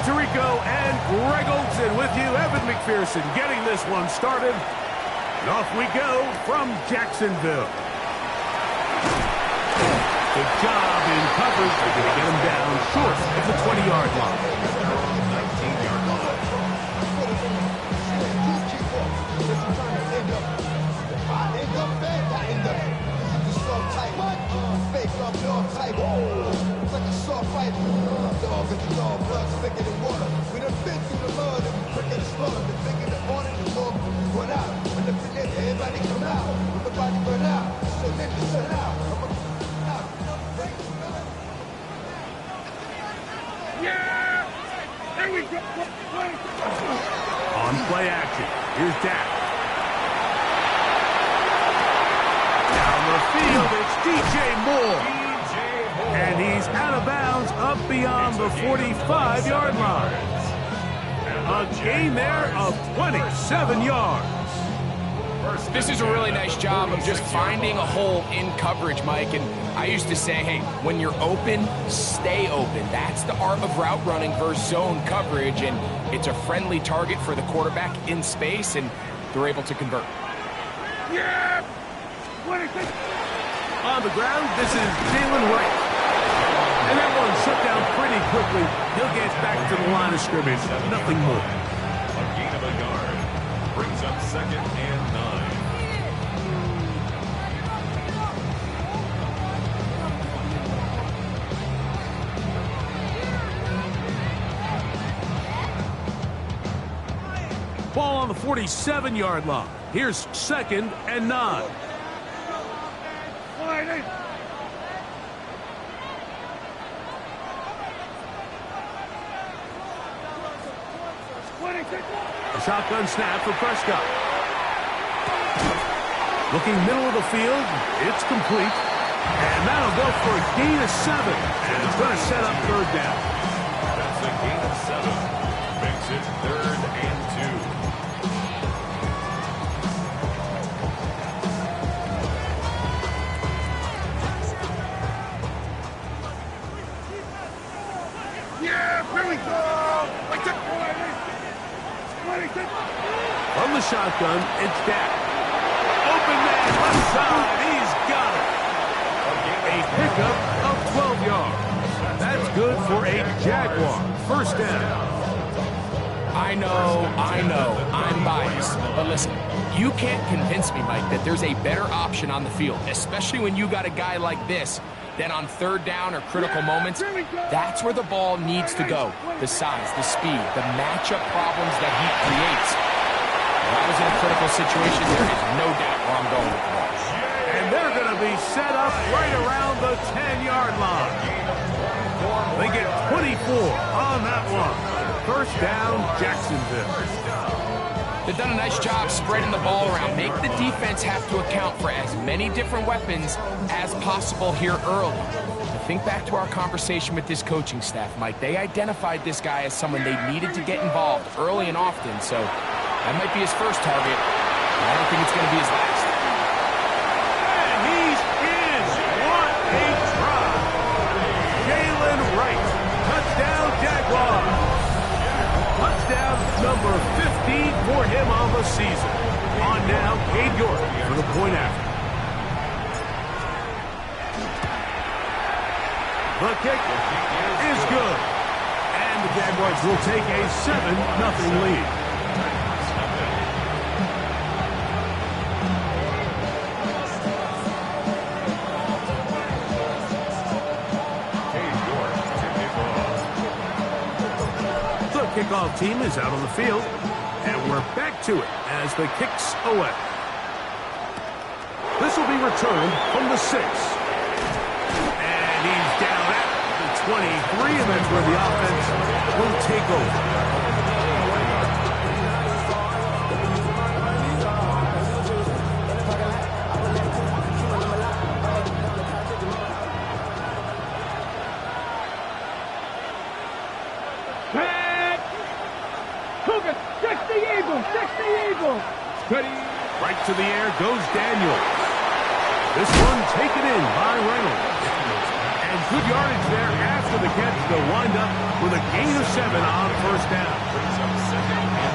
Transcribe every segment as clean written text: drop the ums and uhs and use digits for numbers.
Tirico and Greg Olson with you. Evan McPherson getting this one started. And off we go from Jacksonville. Good job in coverage. They're going to get him down short of the 20-yard line. 19-yard line. Fake up, dog type. It's like a soft fight. Dog is the dog, blood thicker than water. We done been through the mud and we quick at the slaughter. The bigger the order, the more run out. When the finesse, everybody come out. When the body burn out, so let me shut out. Yeah! There we go. On play action. Here's Dak. Down the field, it's DJ Moore. And he's out of bounds up beyond the 45-yard line. A gain there of 27 yards. This is a really nice job of just finding a hole in coverage, Mike. And I used to say, hey, when you're open, stay open. That's the art of route running versus zone coverage. And it's a friendly target for the quarterback in space, and they're able to convert. Yeah! On the ground, this is Jalen Wright. And that one shut down pretty quickly. He'll get back to the line of scrimmage. Nothing more. A gain of a yard brings up 2nd and 9. Ball on the 47-yard line. Here's 2nd and 9. A shotgun snap for Prescott. Looking middle of the field, it's complete. And that'll go for a gain of 7. And it's going to set up 3rd down. That's a gain of 7. Makes it 3rd and 2. Yeah, here we go. From the shotgun, it's Dak. Open man, left side, he's got it. A pickup of 12 yards. That's good for a Jaguar. 1st down. I know, I'm biased. But listen, you can't convince me, Mike, that there's a better option on the field, especially when you got a guy like this. Then on 3rd down or critical moments, that's where the ball needs to go. The size, the speed, the matchup problems that he creates. If I was in a critical situation, there is no doubt where I'm going with the ball. And they're going to be set up right around the 10-yard line. They get 24 on that one. 1st down, Jacksonville. They've done a nice job spreading the ball around. Make the defense have to account for as many different weapons as possible here early. But think back to our conversation with this coaching staff, Mike. They identified this guy as someone they needed to get involved early and often, so that might be his first target. I don't think it's going to be his last. And he's in. What a try. Jalen Wright. Touchdown, Jaguars. Touchdown number 15 for him on the season. On now, Cade York for the point after. The kick is good. And the Jaguars will take a 7-0 lead. Kickoff team is out on the field, and we're back to it as the kick's away. This will be returned from the 6. And he's down at the 23, and that's where the offense will take over. Right to the air goes Daniels. This one taken in by Reynolds. And good yardage there after the the catch to wind up with a gain of 7 on first down.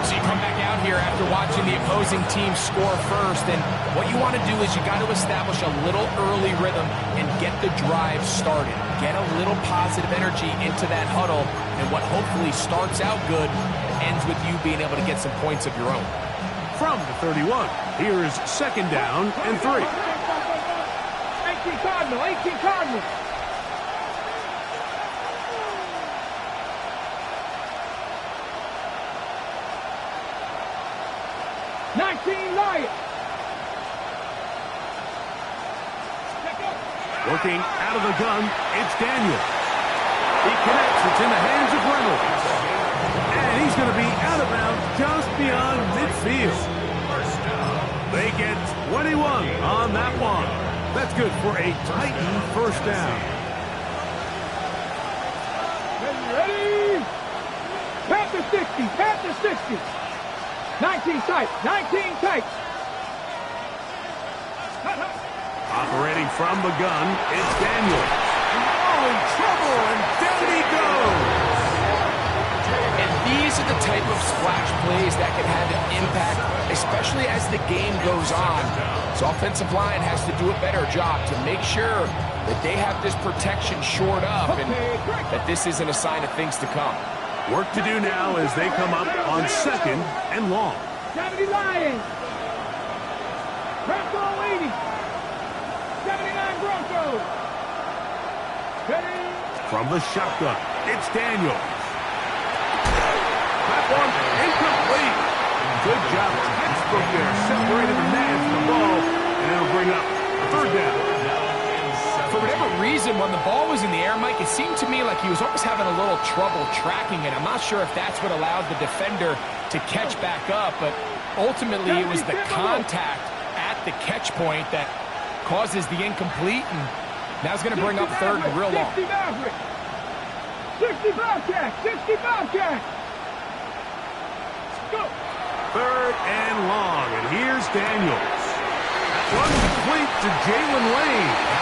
So you come back out here after watching the opposing team score first, and what you want to do is you got to establish a little early rhythm and get the drive started. Get a little positive energy into that huddle, and what hopefully starts out good ends with you being able to get some points of your own. From the 31, here is second down and 3. 18 Cardinal, 18 Cardinal. Working out of the gun, it's Daniel. He connects, it's in the hands of Reynolds. And he's going to be out of bounds just beyond midfield. They get 21 on that one. That's good for a Titan first down. Ready? Panther 60, Panther 60. 19 tight, 19 tight. Operating from the gun, it's Daniel. Oh, trouble, and down he goes. And these are the type of splash plays that can have an impact, especially as the game goes on. So offensive line has to do a better job to make sure that they have this protection shored up and that this isn't a sign of things to come. Work to do now as they come up on second and long. 70 Lions. Bronco 80. 79 Broncos. Ready? From the shotgun, it's Daniel. That one incomplete. Good job. Textbook there. Separated the man from the ball, and it'll bring up third down. For whatever reason, when the ball was in the air, Mike, it seemed to me like he was almost having a little trouble tracking it. I'm not sure if that's what allowed the defender to catch back up, but ultimately it was the contact at the catch point that causes the incomplete, and now it's going to bring up third and real long. 60 Maverick. 60 Bobcat. 60 Bobcat. Go. Third and long, and here's Daniels. One complete to Jalen Lane.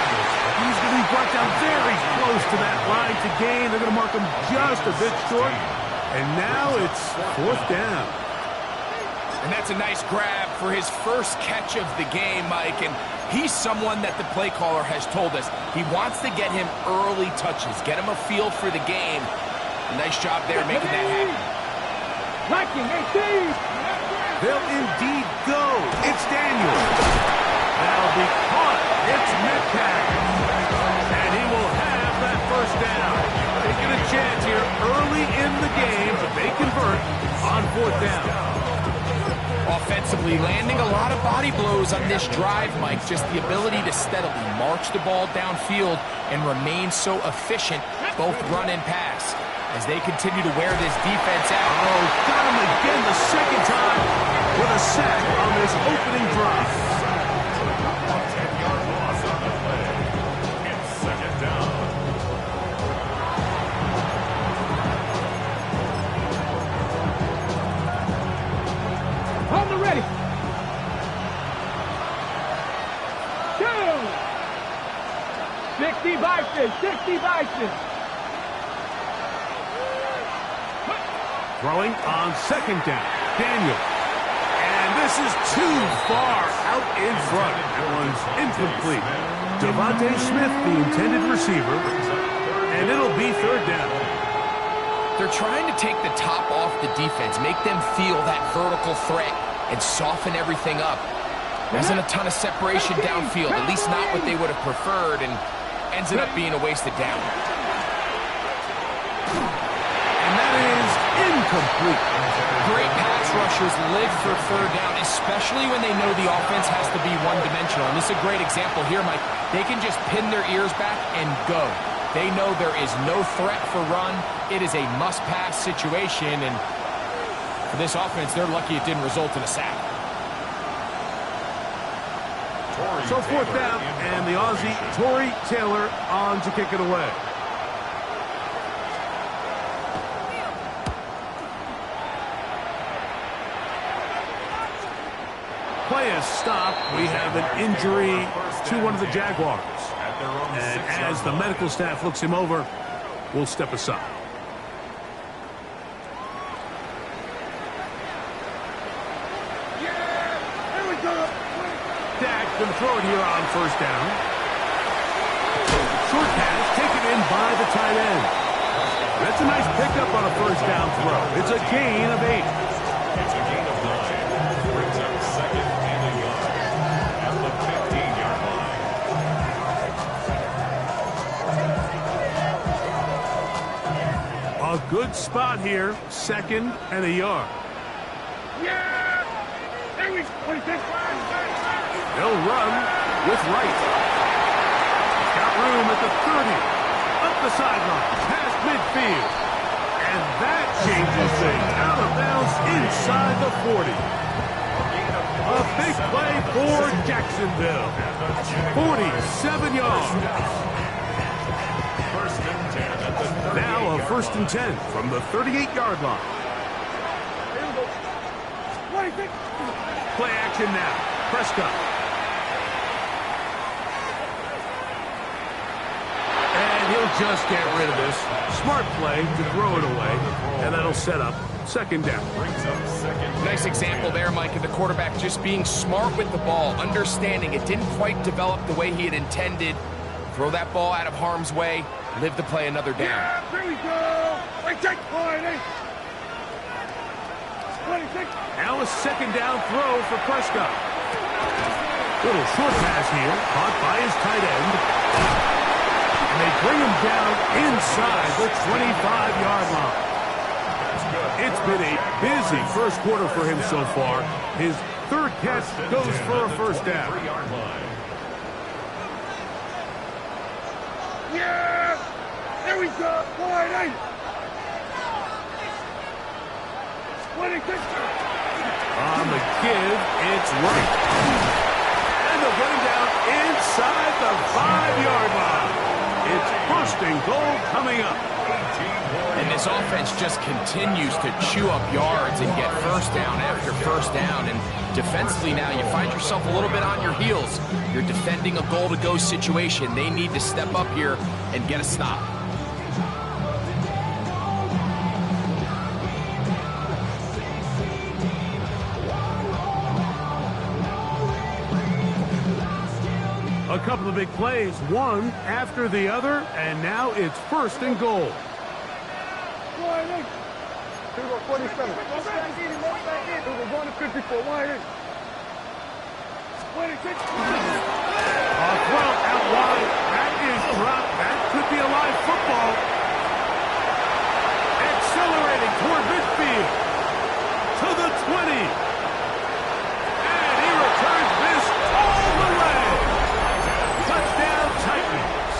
He's going to be brought down very close to that line to gain. They're going to mark him just a bit short, and now it's fourth down. And that's a nice grab for his first catch of the game, Mike, and he's someone that the play caller has told us he wants to get him early touches, get him a feel for the game. A nice job there making that happen. Liking 18. They'll indeed go. It's Daniel. That'll be caught. It's Metcalf. And he will have that first down. Taking a chance here early in the game, but they convert on fourth down. Offensively, landing a lot of body blows on this drive, Mike. Just the ability to steadily march the ball downfield and remain so efficient, both run and pass, as they continue to wear this defense out. Oh, got him again the second time with a sack on this opening drive. 10-yard loss on the play. It's second down. On the ready. 2. 60 Bison. 60 Bison. Throwing on second down, Daniel. And this is too far out in front. That one's incomplete. Devontae Smith, the intended receiver, and it'll be third down. They're trying to take the top off the defense, make them feel that vertical threat, and soften everything up. There isn't a ton of separation downfield, at least not what they would have preferred, and ends up being a wasted down. And that is incomplete. Great pass rushers live for third down, especially when they know the offense has to be one-dimensional. And this is a great example here, Mike. They can just pin their ears back and go. They know there is no threat for run. It is a must-pass situation, and for this offense, they're lucky it didn't result in a sack. So fourth down, and the Aussie, Torrey Taylor, on to kick it away. Play is stopped. We have an injury to one of the Jaguars. And as the medical staff looks him over, will step aside. Dak going to throw it here on first down. Short pass taken in by the tight end. That's a nice pickup on a first down throw. It's a gain of 8. It's a gain of 9. Brings up second and a yard at the 15-yard line. A good spot here, second and a yard. Yeah! There we go. They'll run with Wright. He's got room at the 30. Up the sideline, past midfield. And that changes things. Out of bounds inside the 40. A big play for Jacksonville. 47 yards. First and 10 at the 38. Now a first and 10 from the 38-yard line. Play action now. Prescott. And he'll just get rid of this. Smart play to throw it away. And that'll set up second down. Brings up second. Nice example there, Mike, of the quarterback just being smart with the ball, understanding it didn't quite develop the way he had intended. Throw that ball out of harm's way, live to play another down. Yeah, there we go. Take point, eh? 26. Now a second down throw for Prescott. Little short pass here, caught by his tight end. And they bring him down inside the 25-yard line. It's been a busy first quarter for him so far. His third catch goes for a first down. 3-yard line. Yeah! There we go. Point, eh? 26. On the give, it's right. And they'll get him down inside the 5-yard line. It's first and goal coming up. And this offense just continues to chew up yards and get first down after first down. And defensively now, you find yourself a little bit on your heels. You're defending a goal-to-go situation. They need to step up here and get a stop. A couple of big plays, one after the other, and now it's first and goal. 47. We're going to 54. Wide in. 26. A throw out wide. That is dropped. That could be a live football. Accelerating toward midfield. To the 20. And he returns this all the way. Touchdown Titans.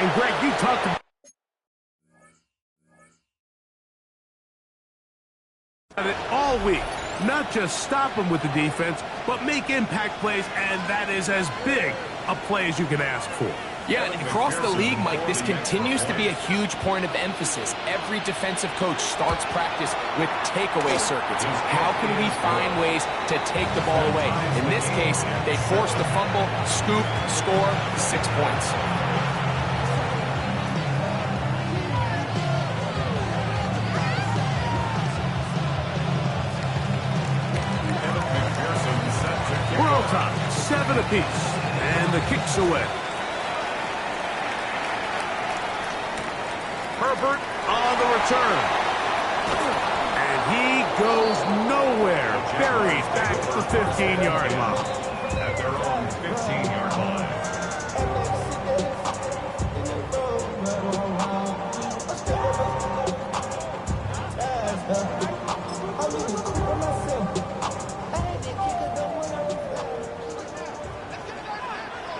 And Greg, you talked about it all week. Not just stop them with the defense, but make impact plays, and that is as big a play as you can ask for. Yeah, and across the league, Mike, this continues to be a huge point of emphasis. Every defensive coach starts practice with takeaway circuits. How can we find ways to take the ball away? In this case, they forced the fumble, scoop, score, 6 points. We're all tied, 7 apiece, and the kick's away. Herbert on the return. And he goes nowhere. Buried back to the 15-yard line. At their own 15-yard line.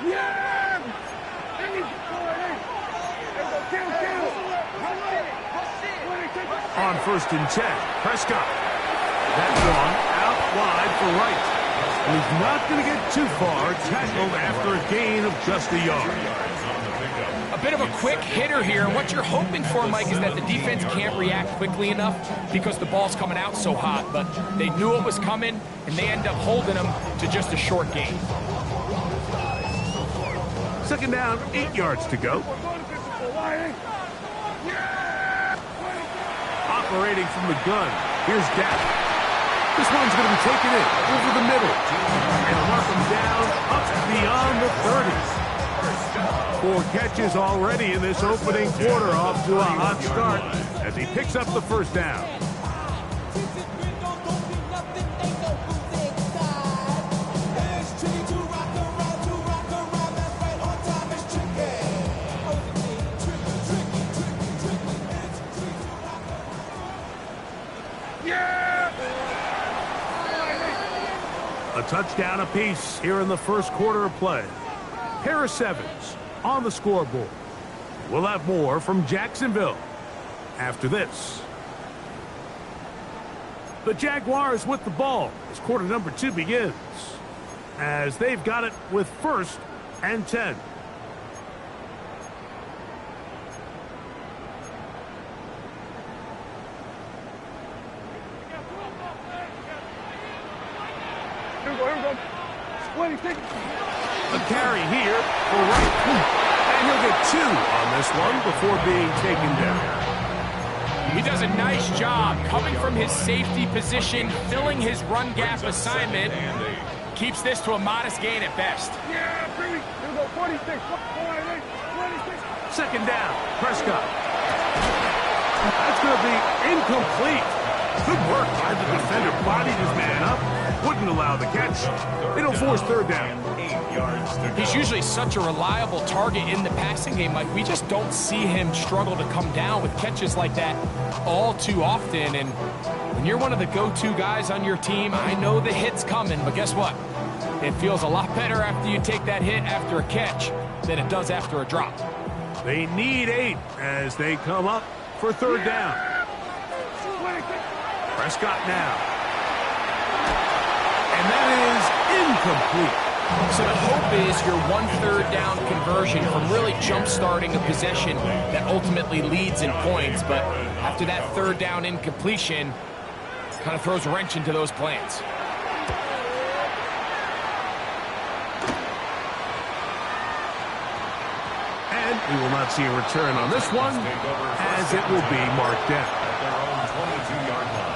Yeah! On first and 10, Prescott. That's one out wide for Wright. He's not going to get too far, tackled after a gain of just a yard. A bit of a quick hitter here, and what you're hoping for, Mike, is that the defense can't react quickly enough because the ball's coming out so hot, but they knew it was coming, and they end up holding them to just a short gain. Second down, 8 yards to go. Operating from the gun. Here's Dak. This one's going to be taken in over the middle. And mark him down up beyond the 30. 4 catches already in this opening quarter, off to a hot start as he picks up the first down. A touchdown apiece here in the first quarter of play. Pair of 7s on the scoreboard. We'll have more from Jacksonville after this. The Jaguars with the ball as quarter number 2 begins, as they've got it with 1st and 10. A carry here for Wright. And he'll get 2 on this one before being taken down. He does a nice job coming from his safety position, filling his run gap assignment. Keeps this to a modest gain at best. Second down, Prescott. That's going to be incomplete. Good work by the defender. Bodied his man up. Wouldn't allow the catch. It'll force third down. He's usually such a reliable target in the passing game. Like, we just don't see him struggle to come down with catches like that all too often. And when you're one of the go-to guys on your team, I know the hit's coming, but guess what? It feels a lot better after you take that hit after a catch than it does after a drop. They need 8 as they come up for third down. Prescott now. And that is incomplete. So the hope is your 1/3 down conversion from really jump-starting a possession that ultimately leads in points. But after that third down incompletion, kind of throws a wrench into those plans. And we will not see a return on this one, as it will be marked down. At their own 22-yard line.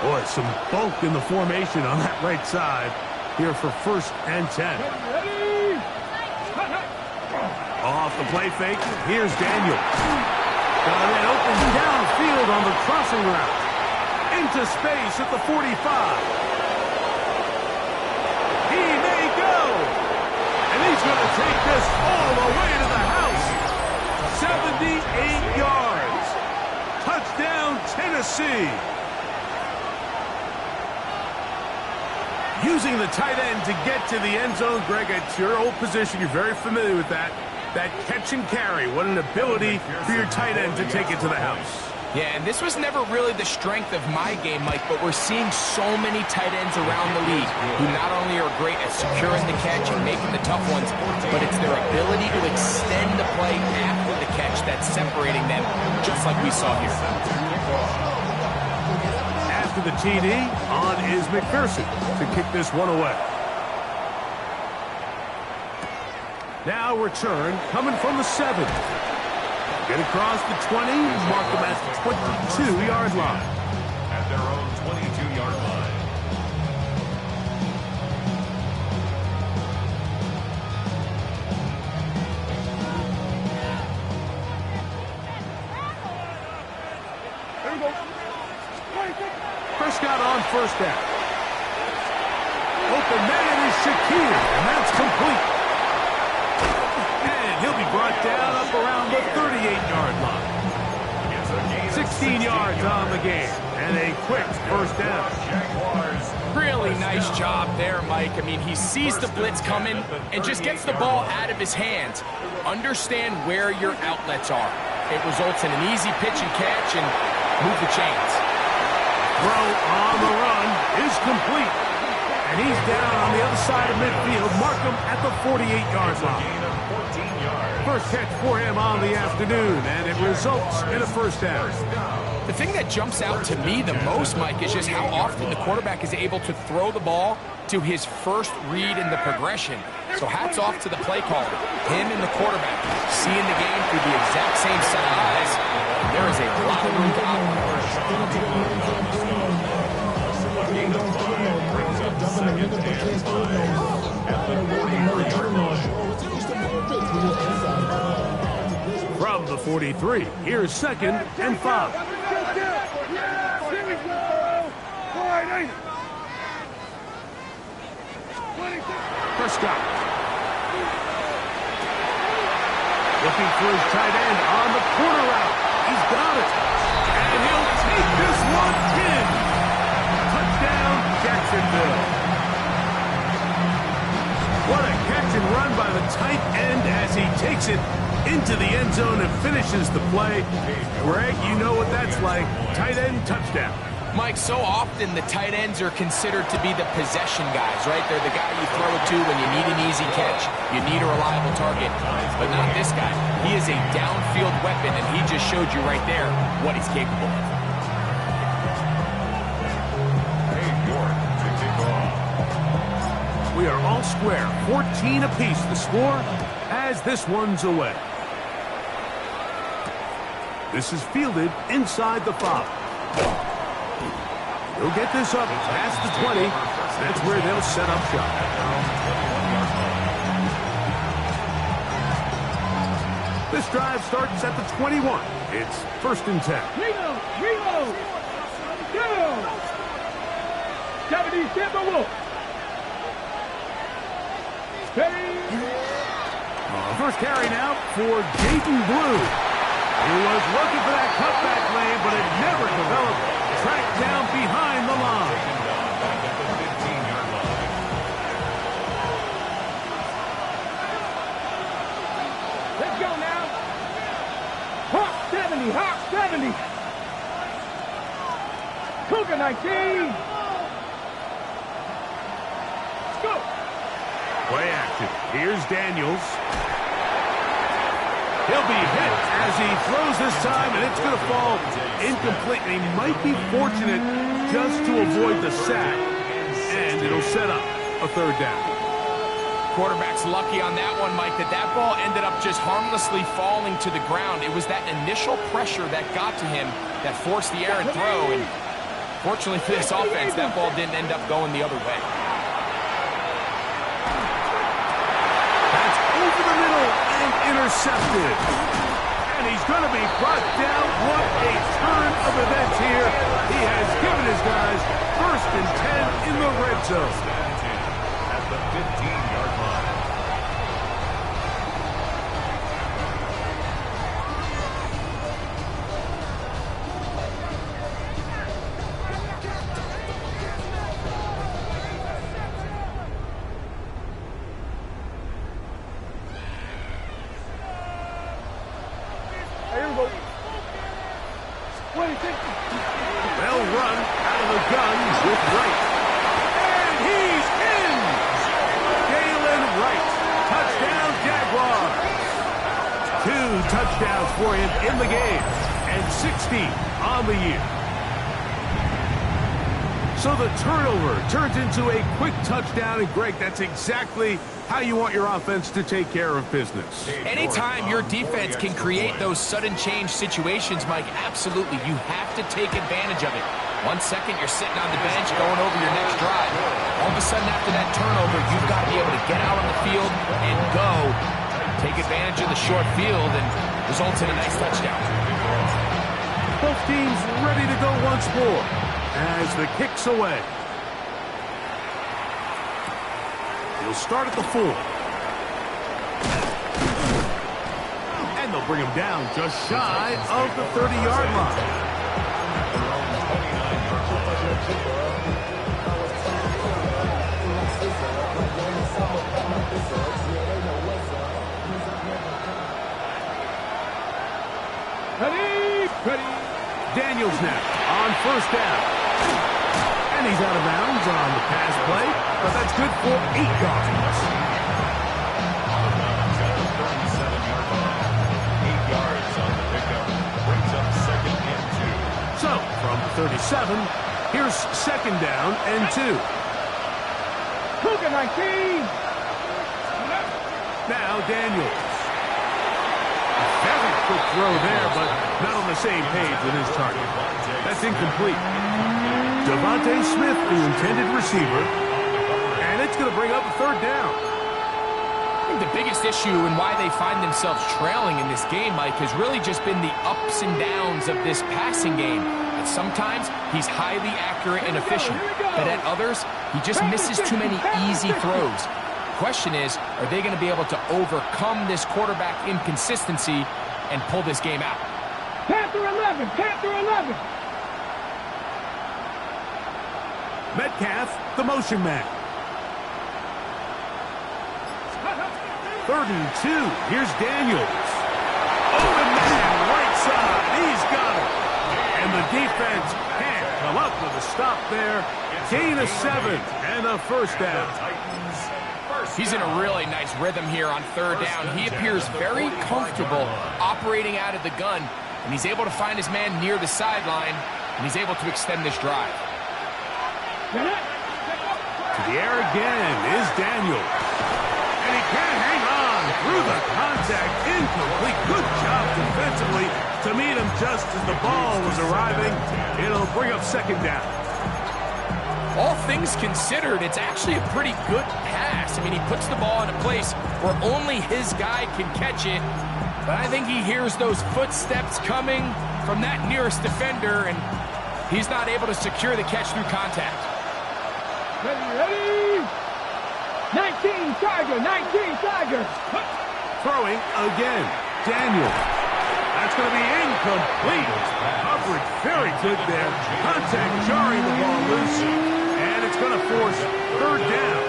Boy, some bulk in the formation on that right side here for 1st and 10. Off the play fake, here's Daniel. Got it open downfield on the crossing route. Into space at the 45. He may go. And he's going to take this all the way to the house. 78 yards. Touchdown, Tennessee. Using the tight end to get to the end zone, Greg, it's your old position. You're very familiar with that. That catch and carry. What an ability for your tight end to take it to the house. Yeah, and this was never really the strength of my game, Mike, but we're seeing so many tight ends around the league who not only are great at securing the catch and making the tough ones, but it's their ability to extend the play after the catch that's separating them, just like we saw here. After the TD, on is McPherson to kick this one away. Now return coming from the 7. Get across the 20, mark them at the 22-yard line. At their own 22-yard line. Prescott on 1st down. Open man is Shakir, and that's complete. And he'll be brought down up around the 38-yard line. 16 yards on the game, and a quick 1st down. Really nice job there, Mike. I mean, he sees the blitz coming and just gets the ball out of his hands. Understand where your outlets are. It results in an easy pitch and catch and move the chains. Throw on the run is complete. And he's down on the other side of midfield. Mark him at the 48-yard line. First catch for him on the afternoon, and it results in a 1st down. The thing that jumps out to me the most, Mike, is just how often the quarterback is able to throw the ball to his first read in the progression. So hats off to the play caller, him and the quarterback, seeing the game through the exact same set of eyes. There is a lot of room to operate. A gain of 5 brings up 2nd and 5 at the 43-yard line. From the 43, here's 2nd and 5. Prescott. Looking for his tight end on the corner route. He's got it. And he'll take this one in. Touchdown, Jacksonville. What a catch and run by the tight end as he takes it into the end zone and finishes the play. Greg, you know what that's like. Tight end touchdown. Mike, so often the tight ends are considered to be the possession guys, right? They're the guy you throw it to when you need an easy catch, you need a reliable target. But not this guy. He is a downfield weapon, and he just showed you right there what he's capable of. We are all square, 14 apiece the score as this one's away. This is fielded inside the 5. He'll get this up past the 20. That's where they'll set up shop. This drive starts at the 21. It's 1st and 10. Reload! Go! 70, step over! First carry now for Jaden Blue. He was looking for that cutback lane, but it never developed. Tracked down behind the line. Let's go now. Hawk 70, Hawk 70. Cougar 19. Let's go. Play action. Here's Daniels. He'll be hit as he throws this time, and it's going to fall incomplete. And he might be fortunate just to avoid the sack, and it'll set up a 3rd down. Quarterback's lucky on that one, Mike, that ball ended up just harmlessly falling to the ground. It was that initial pressure that got to him that forced the errant throw, and fortunately for this offense, that ball didn't end up going the other way. That's over the middle and intercepted. And he's going to be brought down. What a turn of events here. He has given his guys 1st and 10 in the red zone. At the 15-yard line. They'll run out of the gun with Wright. And he's in! Jalen Wright. Touchdown, Jaguars. 2 touchdowns for him in the game. And 60 on the year. So the turnover turns into a quick touchdown. And Greg, that's exactly how you want your offense to take care of business. Anytime your defense can create those sudden change situations, Mike, absolutely, you have to take advantage of it. 1 second, you're sitting on the bench going over your next drive. All of a sudden, after that turnover, you've got to be able to get out on the field and go. Take advantage of the short field and results in a nice touchdown. Both teams ready to go once more as the kick's away. He'll start at the 4. And they'll bring him down just shy of the 30-yard line. Ready. Daniels now on 1st down. And he's out of bounds on the pass play, but that's good for 8 yards. At the 37-yard line. 8 yards on the pickup. Brings up 2nd and 2. So 37. Here's second down and 2. Cougar 19. Now Daniels. A very quick throw there, but not on the same page with his target. That's incomplete. Devontae Smith, the intended receiver, and it's going to bring up a third down. I think the biggest issue and why they find themselves trailing in this game, Mike, has really just been the ups and downs of this passing game. At sometimes, he's highly accurate and efficient, but at others, he just misses too many easy throws. The question is, are they going to be able to overcome this quarterback inconsistency and pull this game out? Panther 11. Panther 11. Metcalf, the motion man. 3rd and 2. Here's Daniels. Open man, right side. He's got it. And the defense can't come up with a stop there. Gain of 7 and a first down. He's in a really nice rhythm here on 3rd down. He appears very comfortable operating out of the gun, and he's able to find his man near the sideline, and he's able to extend this drive. To the air again is Daniels. And he can't hang on through the contact. Incomplete. Good job defensively to meet him just as the ball was arriving. It'll bring up second down. All things considered, it's actually a pretty good pass. I mean, he puts the ball in a place where only his guy can catch it. But I think he hears those footsteps coming from that nearest defender, and he's not able to secure the catch through contact. Ready. 19 Tiger. 19 Tiger. Throwing again. Daniels. That's going to be incomplete. Coverage very good there. Contact jarring the ball loose. And it's going to force 3rd down.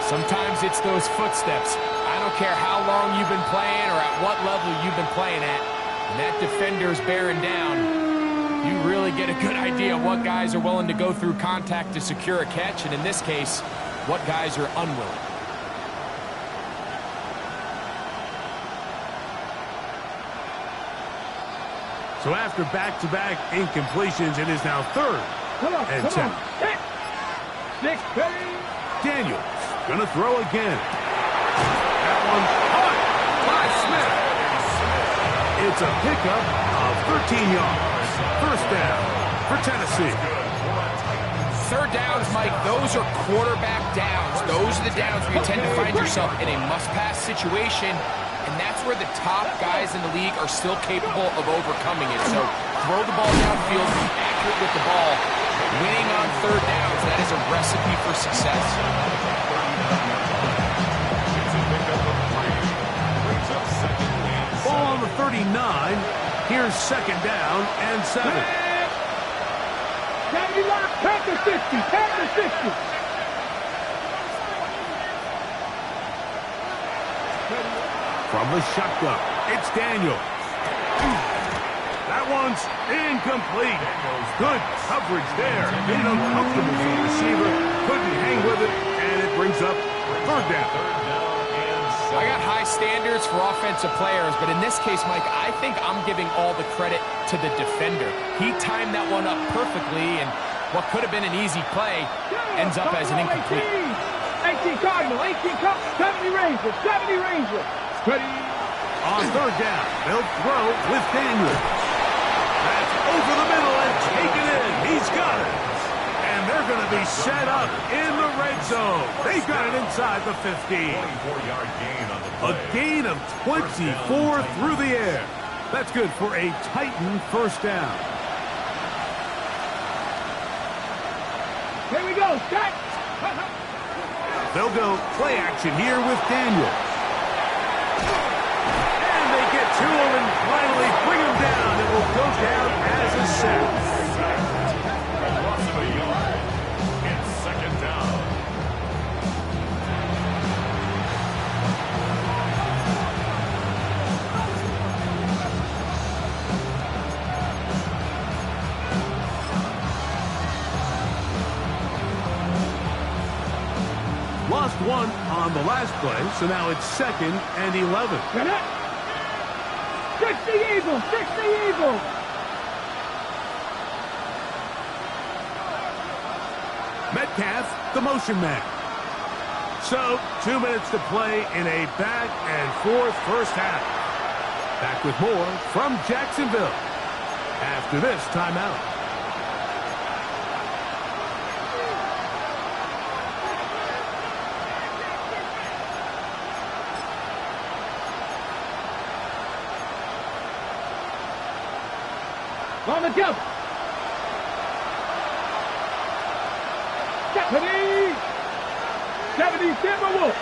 Sometimes it's those footsteps. I don't care how long you've been playing or at what level you've been playing at. When that defender's bearing down, you really get a good idea of what guys are willing to go through contact to secure a catch, and in this case, what guys are unwilling. So after back-to-back incompletions, it is now 3rd and 10. 6, ready. Daniels going to throw again. That one caught by Smith. It's a pickup of 13 yards. First down for Tennessee. 3rd downs, Mike, those are quarterback downs. Those are the downs where you tend to find yourself in a must-pass situation, and that's where the top guys in the league are still capable of overcoming it. So throw the ball downfield, be accurate with the ball. Winning on 3rd downs, that is a recipe for success. Ball on the 39. Here's second down and 7. Panther 50. Panther 50. From the shotgun, it's Daniels. That one's incomplete. Good coverage there. Made uncomfortable for the receiver. Couldn't hang with it, and it brings up 3rd down. I got high standards for offensive players, but in this case, Mike, I think I'm giving all the credit to the defender. He timed that one up perfectly, and what could have been an easy play ends up as an incomplete. 18 Cardinal, 18 Cardinal, 70 Ranger, 70 Ranger. Ready. On 3rd down, they'll throw with Daniels. That's over the middle and taken in. He's got it. And they're going to be set up in the red zone. They've got it inside the 15. 24-yard gain on the play. A gain of 24 through the air. That's good for a Titan first down. Here we go, set. They'll go play action here with Daniels. And they get to him and finally bring him down. It will go down as a sack. Loss of a yard. It's second down. Lost one on the last play, so now it's 2nd and 11. 60 Eagles, 60 Eagles. half, the motion man. So, 2 minutes to play in a back-and-forth first half. Back with more from Jacksonville after this timeout. On the jump. Stephanie. 70 Timberwolves.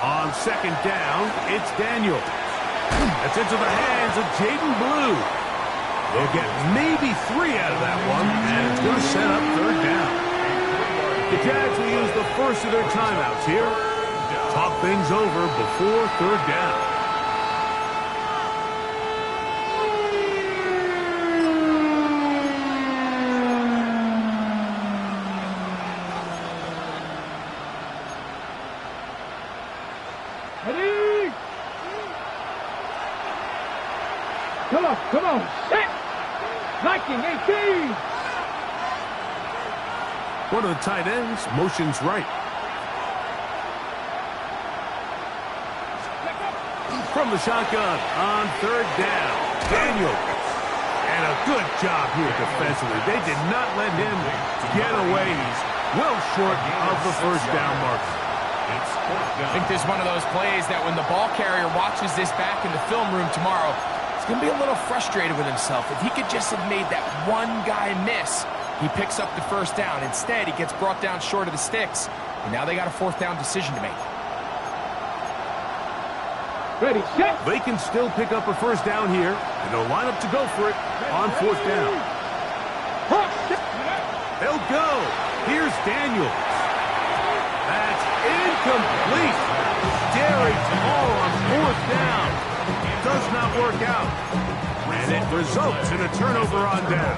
On second down, it's Daniel. That's into the hands of Jaden Blue. They'll get maybe 3 out of that one, and it's going to set up third down. The Jags will use the first of their timeouts here. Talk things over before third down. Come on, set! 1918! One of the tight ends motions right. From the shotgun on third down, Daniel. And a good job here defensively. They did not let him get away. He's well short of the first down marker. I think this is one of those plays that when the ball carrier watches this back in the film room tomorrow, he's going to be a little frustrated with himself. If he could just have made that one guy miss, he picks up the first down. Instead, he gets brought down short of the sticks, and now they got a fourth down decision to make. Ready, set! They can still pick up a first down here, and they'll line up to go for it on fourth down. They'll go. Here's Daniels. That's incomplete. Daring all on fourth down. Does not work out. And it results in a turnover on down.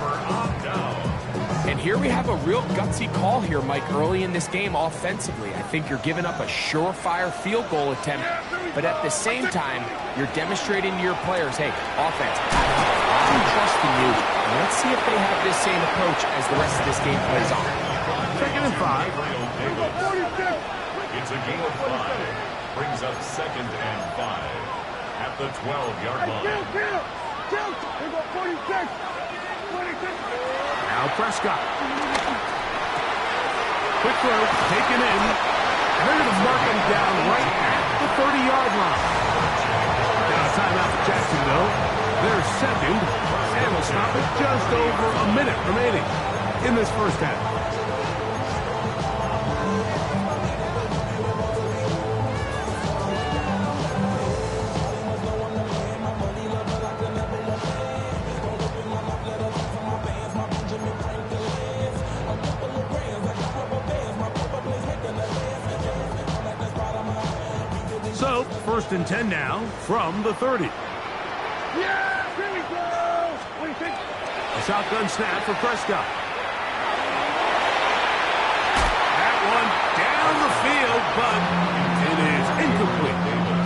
And here we have a real gutsy call here, Mike, early in this game offensively. I think you're giving up a surefire field goal attempt, but at the same time, you're demonstrating to your players, hey, offense, I'm trusting you. And let's see if they have this same approach as the rest of this game plays on. Second and 5. It's a game of 5. Brings up second and 5 at the 12-yard line. We got 46. 46. Now Prescott. Quick throw, taken in. And they're going to mark him down right at the 30-yard line. Now a timeout for Jacksonville. They're second, and will stop it just over a minute remaining in this first half. So, first and 10 now from the 30. Yeah, here we go. What do you think? A shotgun snap for Prescott. That one down the field, but it is incomplete.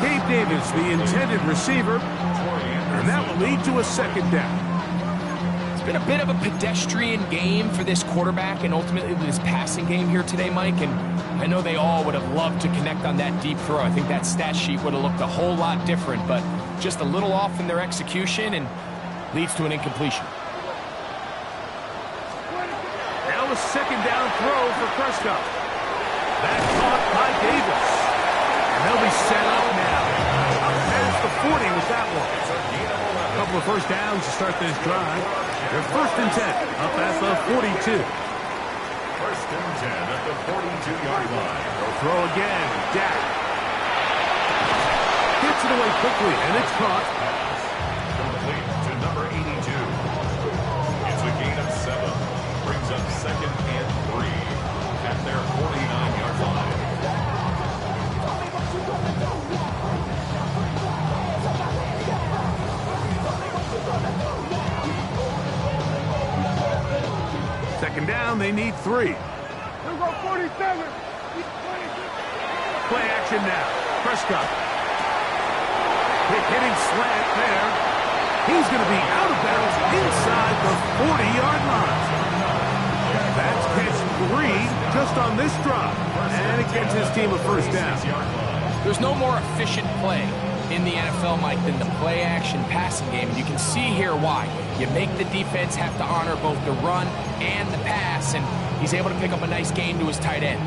Gabe Davis, the intended receiver, and that will lead to a second down. It's been a bit of a pedestrian game for this quarterback and ultimately this passing game here today, Mike, and I know they all would have loved to connect on that deep throw. I think that stat sheet would have looked a whole lot different, but just a little off in their execution and leads to an incompletion. Now a second down throw for Prescott. That's caught by Davis. And they'll be set up now. Up past the 40 with that one. A couple of first downs to start this drive. They're first and 10 up at the 42. First and 10 at the 42-yard line. They'll throw again. Dak gets it away quickly, and it's caught. Complete to number 82. It's a gain of 7. Brings up second and 3 at their 49-yard line. Second down, they need 3. We got 47. Play action now. Prescott. Quick hitting slant there. He's going to be out of bounds inside the 40-yard line. That's catch 3 just on this drop. And it gets his team a first down. There's no more efficient play in the NFL, Mike, than the play-action passing game. And you can see here why. You make the defense have to honor both the run and the pass, and he's able to pick up a nice gain to his tight end.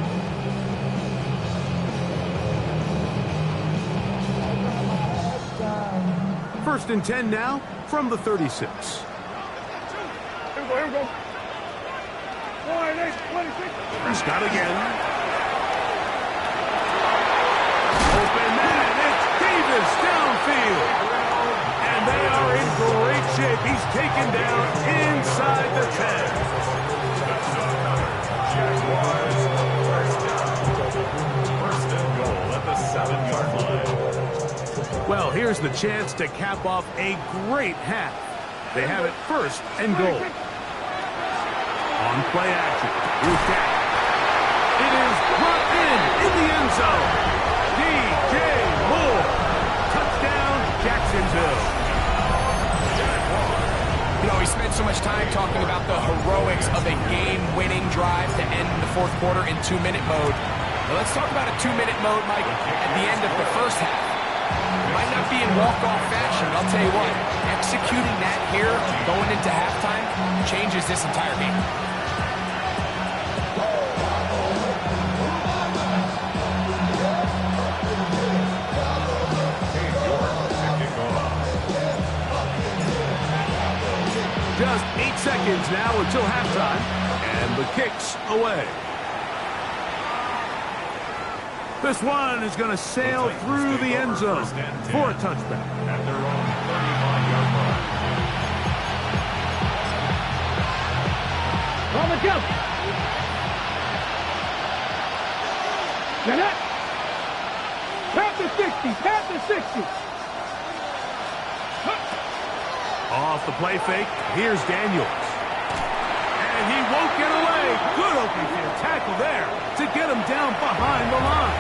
First and 10 now from the 36. Here we go. 26. Prescott again. Open man, it's Davis downfield. And they are in great shape. He's taken down inside the 10. First and goal at the 7-yard line. Well, here's the chance to cap off a great half. They have it first and goal. On play action, here's Dak. It is brought in the end zone. DJ Moore. Touchdown, Jacksonville. You know, we spent so much time talking about the heroics of a game-winning drive to end the fourth quarter in 2-minute mode. Now let's talk about a 2-minute mode, Mike, at the end of the first half. It might not be in walk-off fashion, but I'll tell you what, executing that here, going into halftime, changes this entire game. Just 8 seconds now until halftime, and the kick's away. This one is going to sail through the end zone for a touchback. At their own 35-yard line. On the jump. Get it. Tap the 60. Tap the 60. Off the play fake, here's Daniels. And he won't get away. Good open field tackle there to get him down behind the line.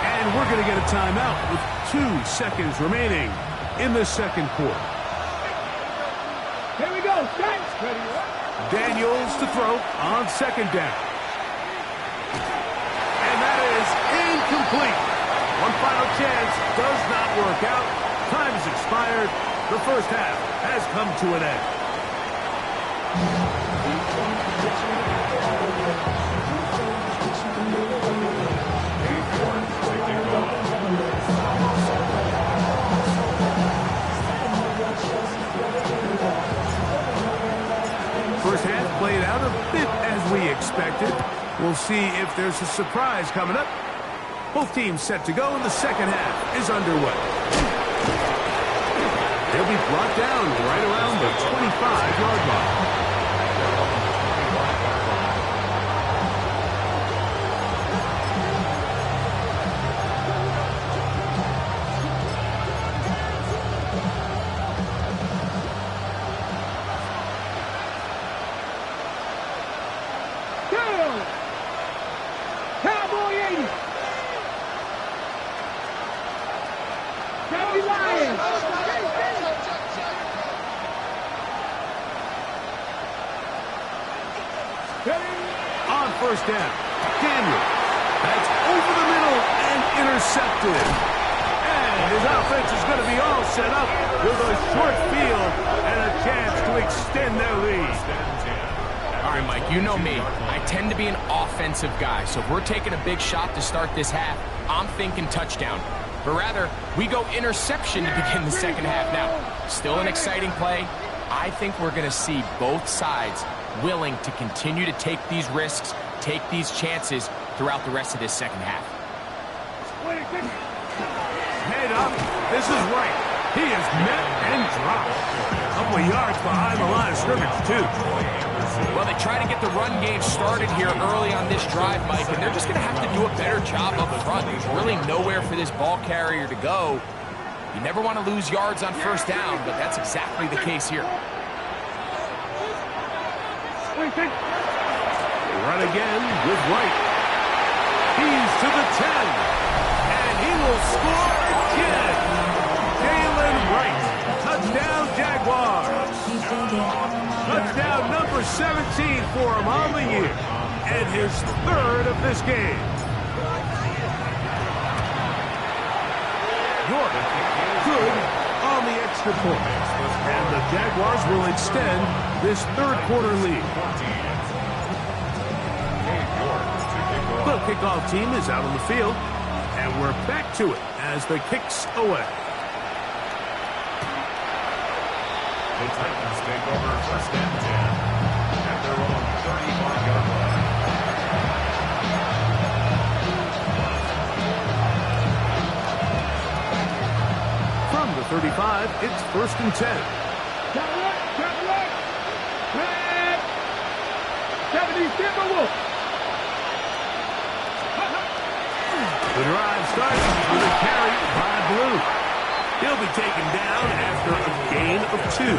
And we're going to get a timeout with 2 seconds remaining in the second quarter. Here we go. Set. Ready. Daniels to throw on second down. And that is incomplete. One final chance does not work out. Time has expired. The first half has come to an end. First half played out a bit as we expected. We'll see if there's a surprise coming up. Both teams set to go, and the second half is underway. They'll be brought down right around the 25-yard line. Cowboy 80. Cowboy Lions. On first down, Daniel. That's over the middle and intercepted. And his offense is going to be all set up with a short field and a chance to extend their lead. All right, Mike, you know me. I tend to be an offensive guy, so if we're taking a big shot to start this half, I'm thinking touchdown. But rather, we go interception to begin the second half. Now, still an exciting play. I think we're going to see both sides willing to continue to take these risks, take these chances throughout the rest of this second half. Head up. This is right. He is met and dropped. A couple of yards behind the line of scrimmage, too. Well, they try to get the run game started here early on this drive, Mike, and they're just going to have to do a better job up front. There's really nowhere for this ball carrier to go. You never want to lose yards on first down, but that's exactly the case here. Run again with Wright. He's to the 10. And he will score again. Jalen Wright. Touchdown, Number 17 for him on the year. And his third of this game. York, good on the extra point. And the Jaguars will extend this third quarter lead. The kickoff team is out on the field. And we're back to it as the kick's away. The Titans take over first and 10 at their own 31-yard line. From the 35, it's first and 10. The drive starts with a carry by Blue. He'll be taken down after a gain of 2.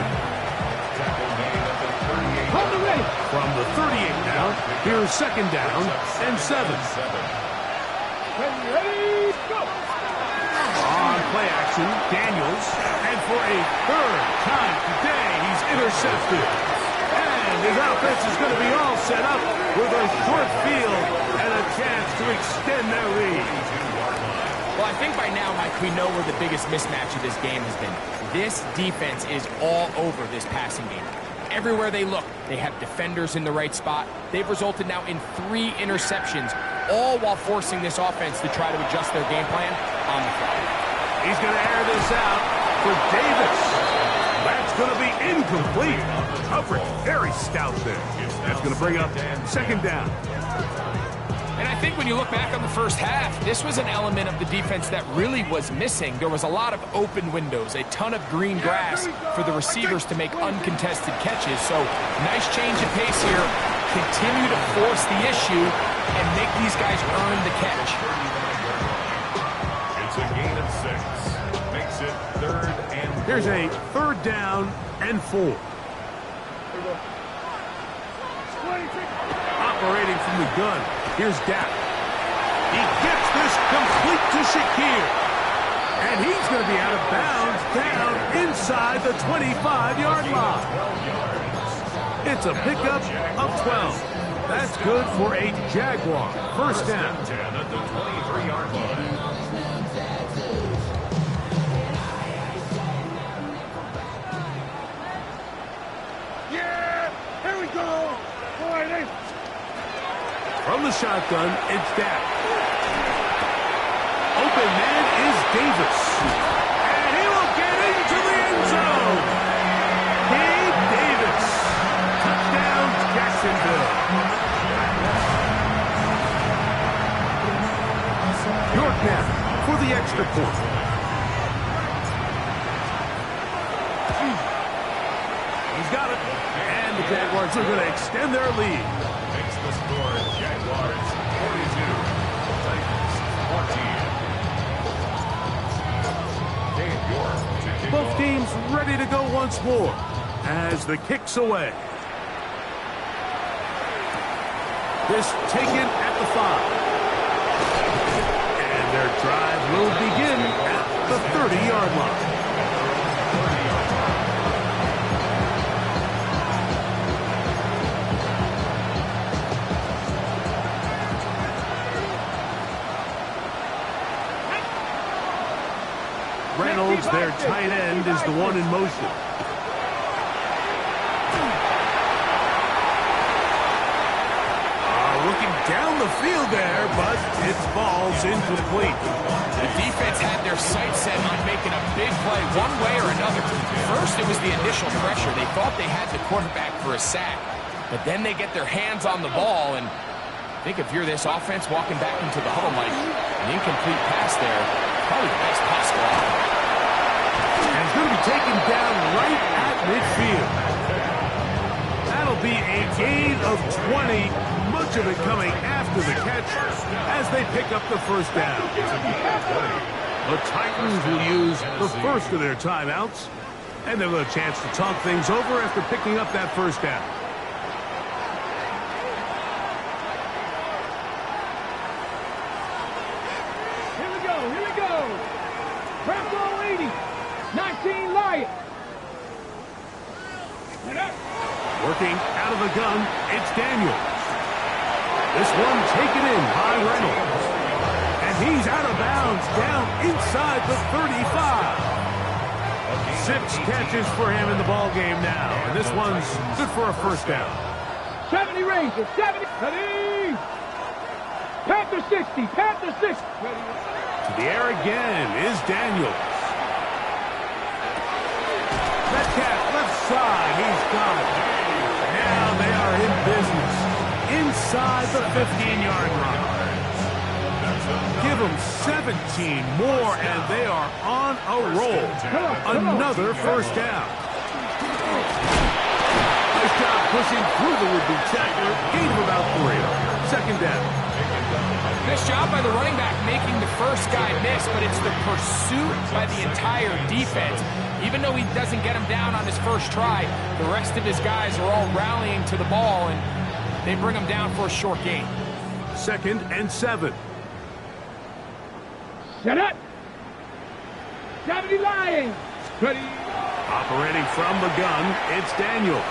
From the 38 now, here's second down and 7. On play action, Daniels, and for a third time today, he's intercepted. And his offense is going to be all set up with a short field and a chance to extend their lead. Well, I think by now, Mike, we know where the biggest mismatch of this game has been. This defense is all over this passing game. Everywhere they look, they have defenders in the right spot. They've resulted now in 3 interceptions, all while forcing this offense to try to adjust their game plan on the fly. He's going to air this out for Davis. That's going to be incomplete. Coverage very stout there. That's going to bring up second down. And I think when you look back on the first half, this was an element of the defense that really was missing. There was a lot of open windows, a ton of green grass for the receivers to make uncontested catches. So nice change of pace here. Continue to force the issue and make these guys earn the catch. It's a gain of 6. Makes it third and 4. Here's a third down and 4. Operating from the gun. Here's Dak. He gets this complete to Shakir. And he's going to be out of bounds down inside the 25-yard line. It's a pickup of 12. That's good for a Jaguar. First down. 10 at the 23-yard line. Yeah! Here we go! All right, hey. From the shotgun, it's Dak. Open man is Davis. And he will get into the end zone. Gabe Davis. Touchdown, Jacksonville. York now for the extra point. He's got it. And the Jaguars are going to extend their lead. Makes the score Jaguars 42, Titans 14. Dave York to kick Both off. teams ready to go once more as the kick's away. This taken at the 5. And their drive will begin at the 30-yard line. Reynolds, their tight end, is the one in motion. Looking down the field there, but its ball's incomplete. The defense had their sights set on making a big play one way or another. First, it was the initial pressure. They thought they had the quarterback for a sack. But then they get their hands on the ball, and I think if you're this offense walking back into the huddle, Mike, an incomplete pass there, probably the best possible outcome. And it's going to be taken down right at midfield. That'll be a gain of 20, much of it coming after the catch as they pick up the first down. The Titans will use the first of their timeouts, and they'll have a chance to talk things over after picking up that first down. Here we go, here we go. Bravo 80, 19 Lion. Get up. Working out of the gun, it's Daniels. This one taken in by Reynolds. And he's out of bounds, down inside the 35. 6 catches for him in the ball game now. And this one's good for a first down. 70 Rangers, 70. Ready. Panther 60, Panther 60. To the air again is Daniels. Metcalf left side, he's got it. Now they are in business inside the 15-yard line. Give them 17 more, and they are on a roll. Another first down. Nice job pushing through the would-be tackler. Gain of about 3. Second down. Nice job by the running back making the first guy miss, but it's the pursuit by the entire defense. Even though he doesn't get him down on his first try, the rest of his guys are all rallying to the ball, and they bring him down for a short gain. 2nd and 7. Set up. 70 Lions. Ready. Operating from the gun, it's Daniels.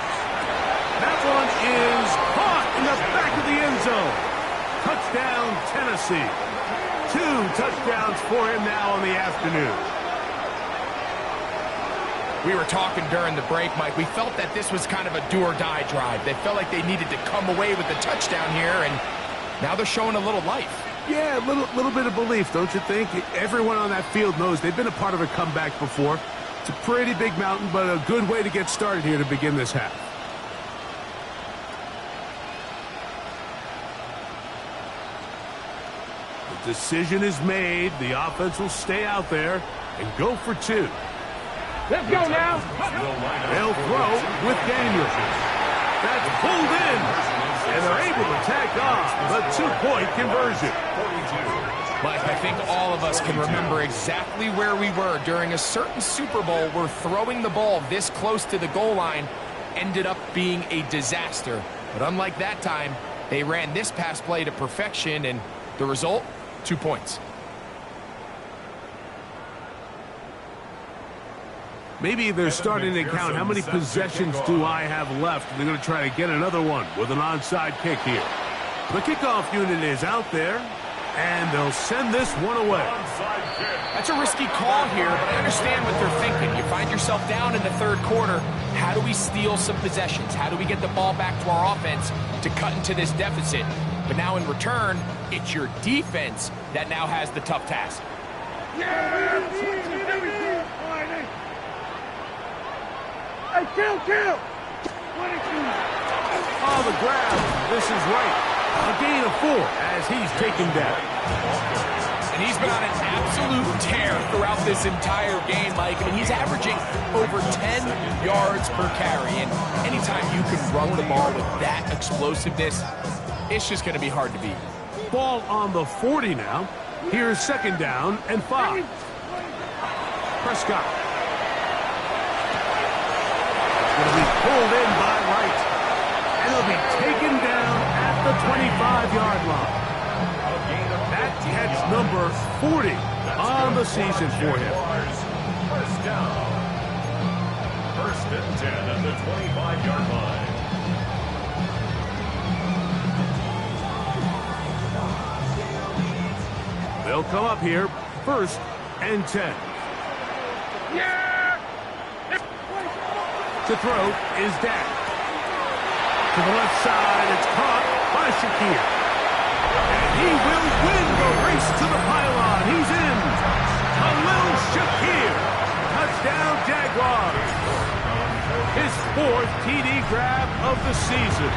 That one is caught in the back of the end zone. Touchdown, Tennessee. 2 touchdowns for him now on the afternoon. We were talking during the break, Mike. We felt that this was kind of a do-or-die drive. They felt like they needed to come away with the touchdown here, and now they're showing a little life. Yeah, a little bit of belief, don't you think? Everyone on that field knows they've been a part of a comeback before. It's a pretty big mountain, but a good way to get started here to begin this half. The decision is made. The offense will stay out there and go for 2. Let's go now. They'll throw with Daniels. That's pulled in. And they're able to tack on the 2-point conversion. Mike, I think all of us can remember exactly where we were during a certain Super Bowl where throwing the ball this close to the goal line ended up being a disaster. But unlike that time, they ran this pass play to perfection, and the result, 2 points. Maybe they're starting to count how many possessions do I have left. They're going to try to get another one with an onside kick here. The kickoff unit is out there, and they'll send this one away. That's a risky call here, but I understand what they're thinking. You find yourself down in the 3rd quarter. How do we steal some possessions? How do we get the ball back to our offense to cut into this deficit? But now in return, it's your defense that now has the tough task. Hey, kill! Oh, the grab. This is right. A gain of 4 as he's taken down. And he's been on an absolute tear throughout this entire game, Mike. I mean, he's averaging over 10 yards per carry. And anytime you can run the ball with that explosiveness, it's just going to be hard to beat. Ball on the 40 now. Here's 2nd down and 5. Prescott. Going to be pulled in by Wright. And he'll be taken down at the 25-yard line. That catch number 40 on the season for him. First down. 1st and 10 at the 25-yard line. They'll come up here. 1st and 10. To throw is Dak. To the left side, it's caught by Shakir. And he will win the race to the pylon. He's in. Khalil Shakir. Touchdown, Jaguars. His 4th TD grab of the season.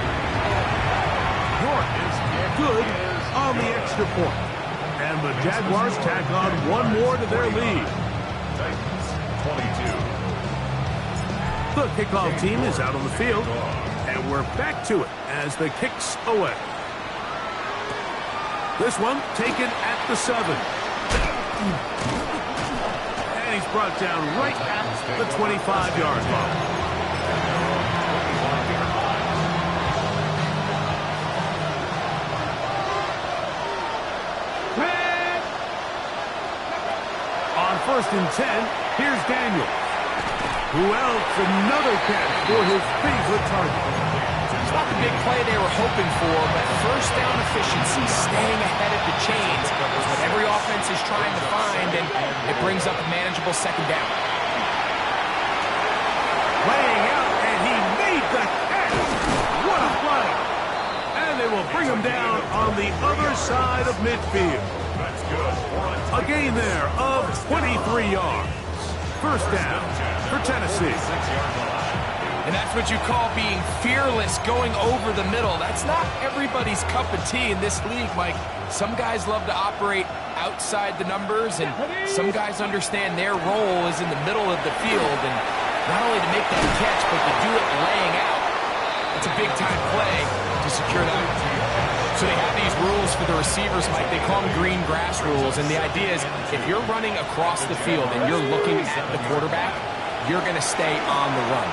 York is good on the extra point. And the Jaguars tack on one more to their lead. Titans, 22. The kickoff team is out on the field, and we're back to it as the kick's away. This one taken at the 7. And he's brought down right at the 25-yard line. On 1st and 10, here's Daniels. Who else? Another catch for his favorite target. It's not the big play they were hoping for, but first down efficiency, staying ahead of the chains, is what every offense is trying to find, and it brings up a manageable second down. Laying out, and he made the catch. What a play. And they will bring him down on the other side of midfield. That's good. A gain there of 23 yards. First down for Tennessee. And that's what you call being fearless, going over the middle. That's not everybody's cup of tea in this league, Mike. Some guys love to operate outside the numbers, and some guys understand their role is in the middle of the field, and not only to make that catch, but to do it laying out. It's a big-time play to secure that. So they have these rules for the receivers, Mike. They call them green grass rules, and the idea is if you're running across the field and you're looking at the quarterback, you're going to stay on the run.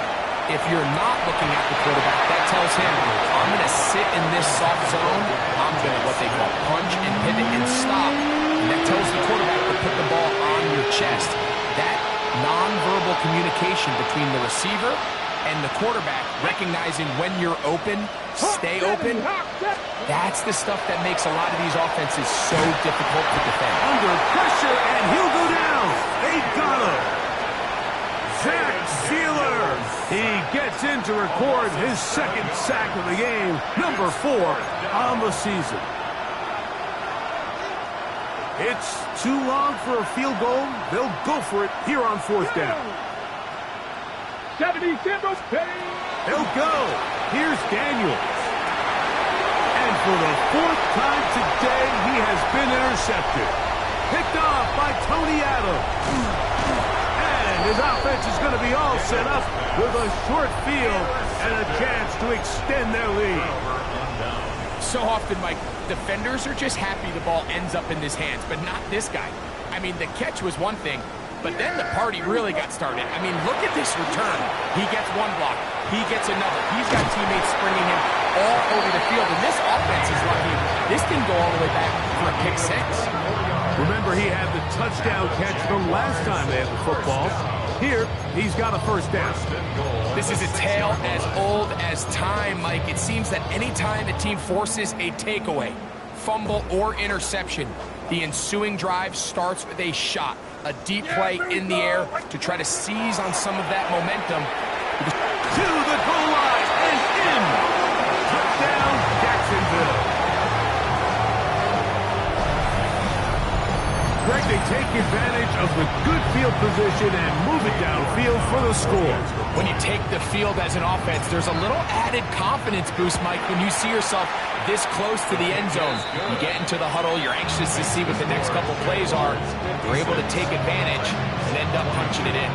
If you're not looking at the quarterback, that tells him, I'm going to sit in this soft zone. I'm going to what they call punch and pivot and stop. And that tells the quarterback to put the ball on your chest. That nonverbal communication between the receiver and the quarterback, recognizing when you're open, stay open, that's the stuff that makes a lot of these offenses so difficult to defend. Under pressure, and he'll go down. They got him. Zach Sealer. He gets in to record his second sack of the game, number 4 on the season. It's too long for a field goal. They'll go for it here on fourth down. 70, Campbell. They'll go. Here's Daniels. And for the 4th time today, he has been intercepted. Picked off by Tony Adams. And his offense is going to be all set up with a short field and a chance to extend their lead. So often, Mike, defenders are just happy the ball ends up in his hands, but not this guy. I mean, the catch was one thing, but then the party really got started. I mean, look at this return. He gets one block. He gets another. He's got teammates springing him all over the field, and this offense is lucky. This didn't go all the way back for a pick 6. Remember, he had the touchdown catch from last time they had the football. Here, he's got a first down. This is a tale as old as time, Mike. It seems that any time a team forces a takeaway, fumble, or interception, the ensuing drive starts with a shot, a deep play in the air to try to seize on some of that momentum. To the goal line and in. Touchdown, Jacksonville. Greg, they take advantage of the good field position and move it downfield for the score. When you take the field as an offense, there's a little added confidence boost, Mike, when you see yourself this close to the end zone. You get into the huddle, you're anxious to see what the next couple plays are. You're able to take advantage and end up punching it in.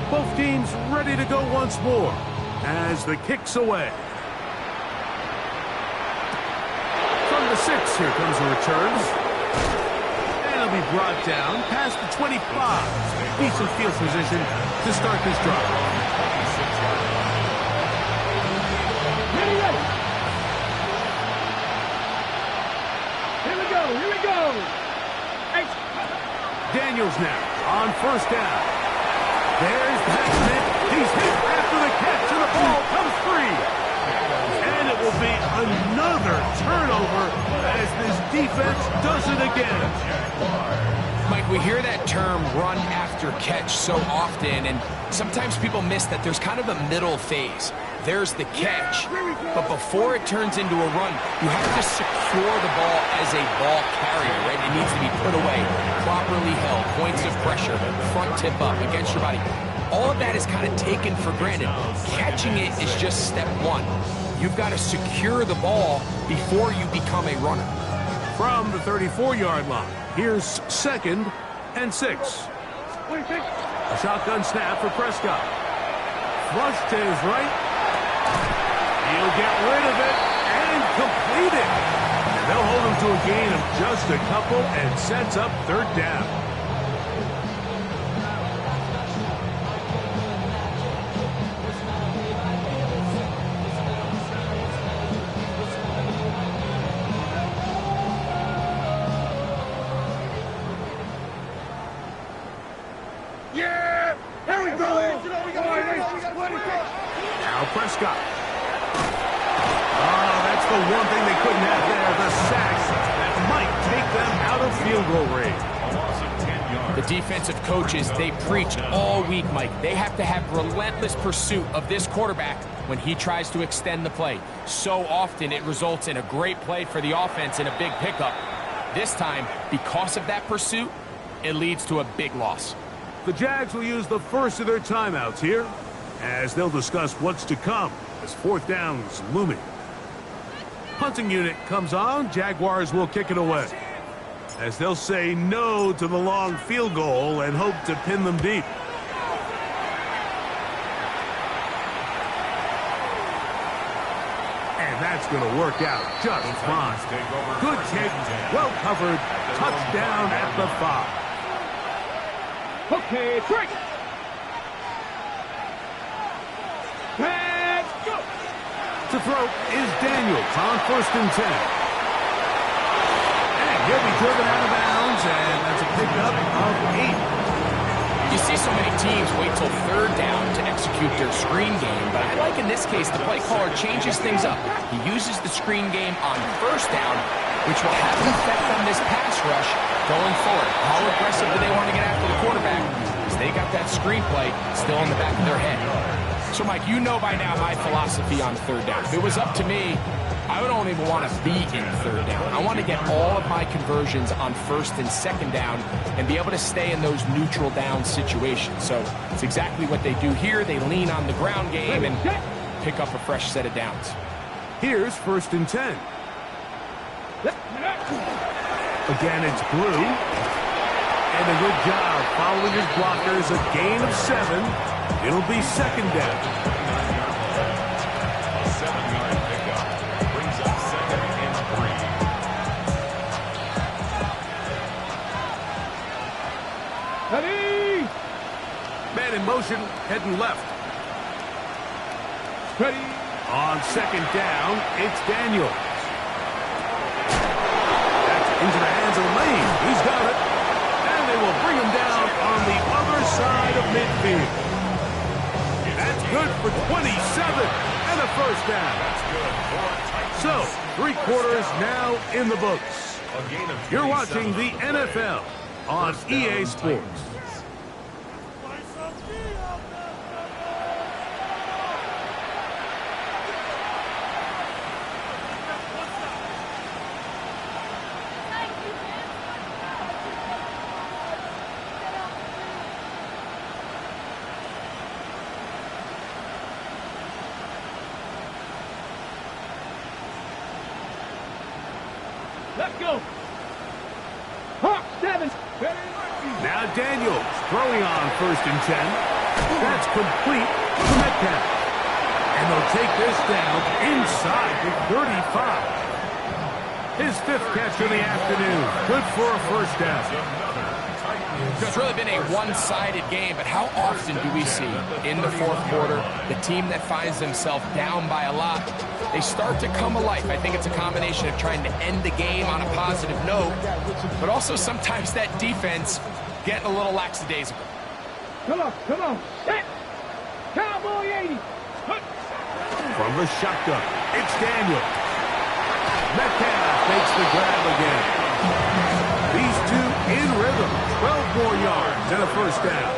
Both teams ready to go once more as the kick's away. From the 6, here comes the return. And it'll be brought down past the 25. Decent field position to start this drive. Here we go. Daniels now on first down. There's Paxton. He's hit after the catch, and the ball comes free. And it will be another turnover as this defense does it again. Mike, we hear that term run after catch so often, and sometimes people miss that there's kind of a middle phase. There's the catch, but before it turns into a run, you have to secure the ball as a ball carrier, right? It needs to be put away, properly held, points of pressure, front tip up against your body. All of that is kind of taken for granted. Catching it is just step 1. You've got to secure the ball before you become a runner. From the 34-yard line, here's 2nd and 6. A shotgun snap for Prescott. Flush to his right. He'll get rid of it and complete it. And they'll hold him to a gain of just a couple and sets up 3rd down. one thing they couldn't have there, the sacks that might take them out of field goal range. A loss of 10 yards. The defensive coaches, they preach all week, Mike. They have to have relentless pursuit of this quarterback when he tries to extend the play. So often it results in a great play for the offense and a big pickup. This time, because of that pursuit, it leads to a big loss. The Jags will use the first of their timeouts here as they'll discuss what's to come as fourth down is looming. Punting unit comes on. Jaguars will kick it away as they'll say no to the long field goal and hope to pin them deep. And that's going to work out just fine. Good kick, well covered, touchdown at the 5. Okay, break. Let's go. To throw is Daniels on 1st and 10. And he'll be driven out of bounds, and that's a pickup of 8. You see so many teams wait till 3rd down to execute their screen game, but I like in this case the play caller changes things up. He uses the screen game on 1st down, which will have an effect on this pass rush going forward. How aggressive do they want to get after the quarterback? Because they got that screenplay still in the back of their head. So, Mike, you know by now my philosophy on 3rd down. If it was up to me, I would only want to be in 3rd down. I want to get all of my conversions on 1st and 2nd down and be able to stay in those neutral down situations. So it's exactly what they do here. They lean on the ground game and pick up a fresh set of downs. Here's 1st and 10. Again, it's Blue. And a good job following his blockers. A gain of 7. It'll be 2nd down. A 7-yard pickup brings up 2nd and 3. Ready. Man in motion, heading left. Ready. On 2nd down, it's Daniels. That's into the hands of Lane. He's got it. And they will bring him down on the other side of midfield. That's good for 27 and a 1st down. So, 3 quarters now in the books. You're watching the NFL on EA Sports. Let's go. Hawk 7. Now Daniels throwing on 1st and 10. That's complete to Metcalf. And they'll take this down inside the 35. His 5th catch of the afternoon. Good for a 1st down. It's really been a one-sided game, but how often do we see in the 4th quarter the team that finds themselves down by a lot, they start to come alive. I think it's a combination of trying to end the game on a positive note, but also sometimes that defense getting a little lackadaisical. Come on. Set. Cowboy 80. From the shotgun, it's Daniels. Metcalf makes the grab again. These two in rhythm. 12 more yards and a 1st down.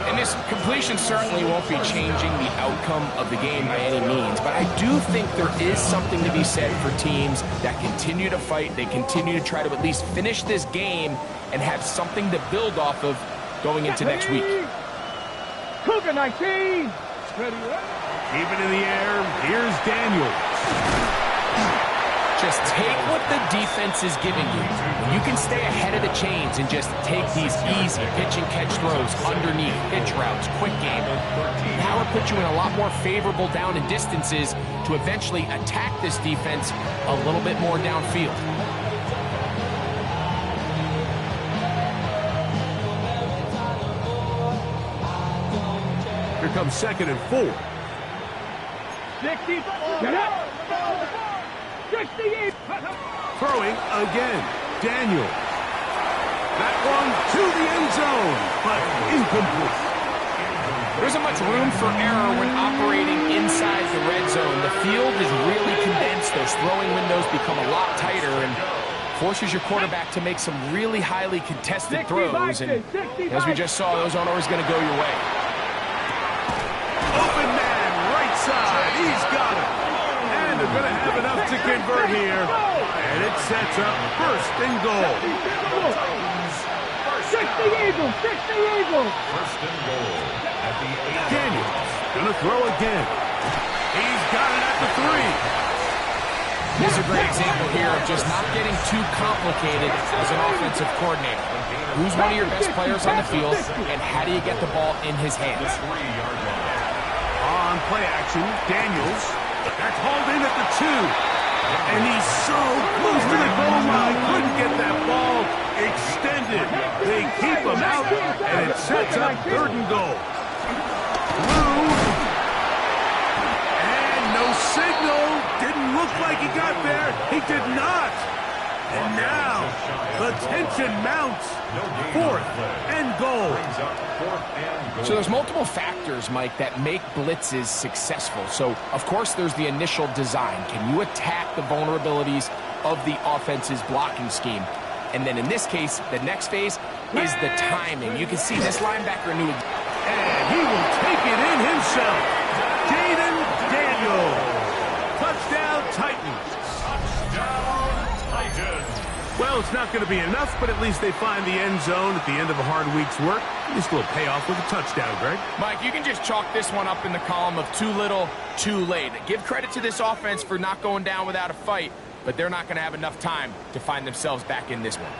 And this completion certainly won't be changing the outcome of the game by any means, but I do think there is something to be said for teams that continue to fight. They continue to try to at least finish this game and have something to build off of going into next week. Cougar 19. Ready. Keep it in the air. Here's Daniels. Just take what the defense is giving you. When you can stay ahead of the chains and just take these easy pitch and catch throws underneath, pitch routes, quick game, now it puts you in a lot more favorable down and distances to eventually attack this defense a little bit more downfield. Here comes 2nd and 4. 60. Get up. 68. Throwing again. Daniels. That one to the end zone, but incomplete. There isn't much room for error when operating inside the red zone. The field is really condensed, though, those throwing windows become a lot tighter and forces your quarterback to make some really highly contested throws. And as we just saw, those aren't always going to go your way. Open man, right side. He's got it. And they're going to have enough to convert here. And it sets up first and goal. 60 Eagles, 60 Eagles. First and goal at the 8. Daniels going to throw again. He's got it at the 3. This is a great example here of just not getting too complicated as an offensive coordinator. Who's one of your best players on the field, and how do you get the ball in his hands? 3-yard line. On play action, Daniels. That's hauled in at the 2. And he's so close to the goal line. Couldn't get that ball extended. They keep him out, and it sets up third and goal. Blue. And no signal. Didn't look like he got there. He did not. And now the tension mounts. Fourth and goal. So there's multiple factors, Mike, that make blitzes successful. So, of course, there's the initial design. Can you attack the vulnerabilities of the offense's blocking scheme? And then in this case, the next phase is the timing. You can see this linebacker knew it. And he will take it in himself. Jaden Daniels. Touchdown, Titans. Well, it's not going to be enough, but at least they find the end zone at the end of a hard week's work. At least a little payoff with a touchdown, Greg. Mike, you can just chalk this one up in the column of too little, too late. Give credit to this offense for not going down without a fight, but they're not going to have enough time to find themselves back in this one.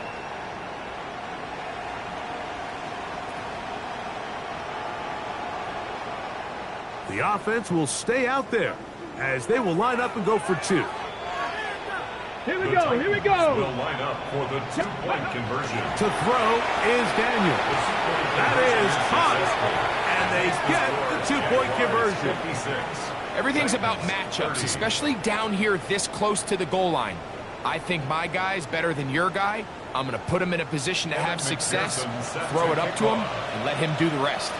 The offense will stay out there as they will line up and go for 2. Here we go, here we go. Will line up for the 2-point conversion. To throw is Daniels. That is hot. And they get the 2-point conversion. 56. Everything's about matchups, especially down here this close to the goal line. I think my guy's better than your guy. I'm going to put him in a position to have success, throw it up to him, and let him do the rest.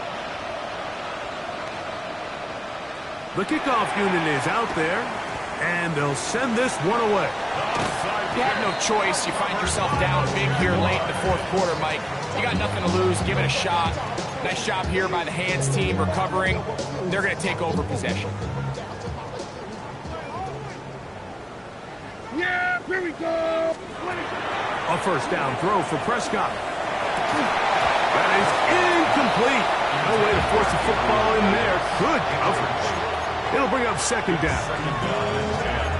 The kickoff unit is out there, and they'll send this one away. You have no choice. You find yourself down big here late in the fourth quarter, Mike. You got nothing to lose. Give it a shot. Nice job here by the hands team recovering. They're going to take over possession. Yeah, here we go. A first down throw for Prescott. That is incomplete. No way to force the football in there. Good coverage. It'll bring up second down.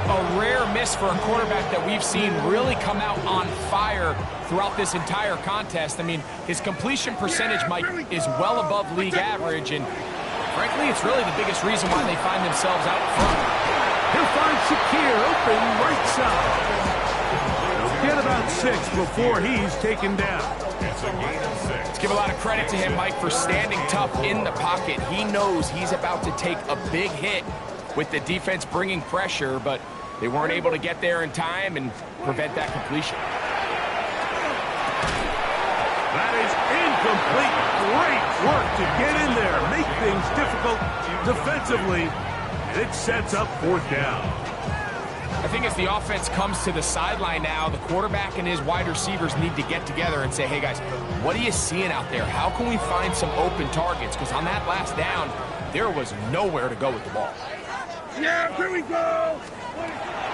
A rare miss for a quarterback that we've seen really come out on fire throughout this entire contest. I mean, his completion percentage, Mike, is well above league average, and frankly, it's really the biggest reason why they find themselves out front. He'll find Shakir open right side. He'll get about 6 before he's taken down. It's a gain of 6. Let's give a lot of credit to him, Mike, for standing tough in the pocket. He knows he's about to take a big hit with the defense bringing pressure, but they weren't able to get there in time and prevent that completion. That is incomplete. Great work to get in there, make things difficult defensively. It sets up fourth down. I think as the offense comes to the sideline now, the quarterback and his wide receivers need to get together and say, hey, guys, what are you seeing out there? How can we find some open targets? Because on that last down, there was nowhere to go with the ball. Yeah, here we go.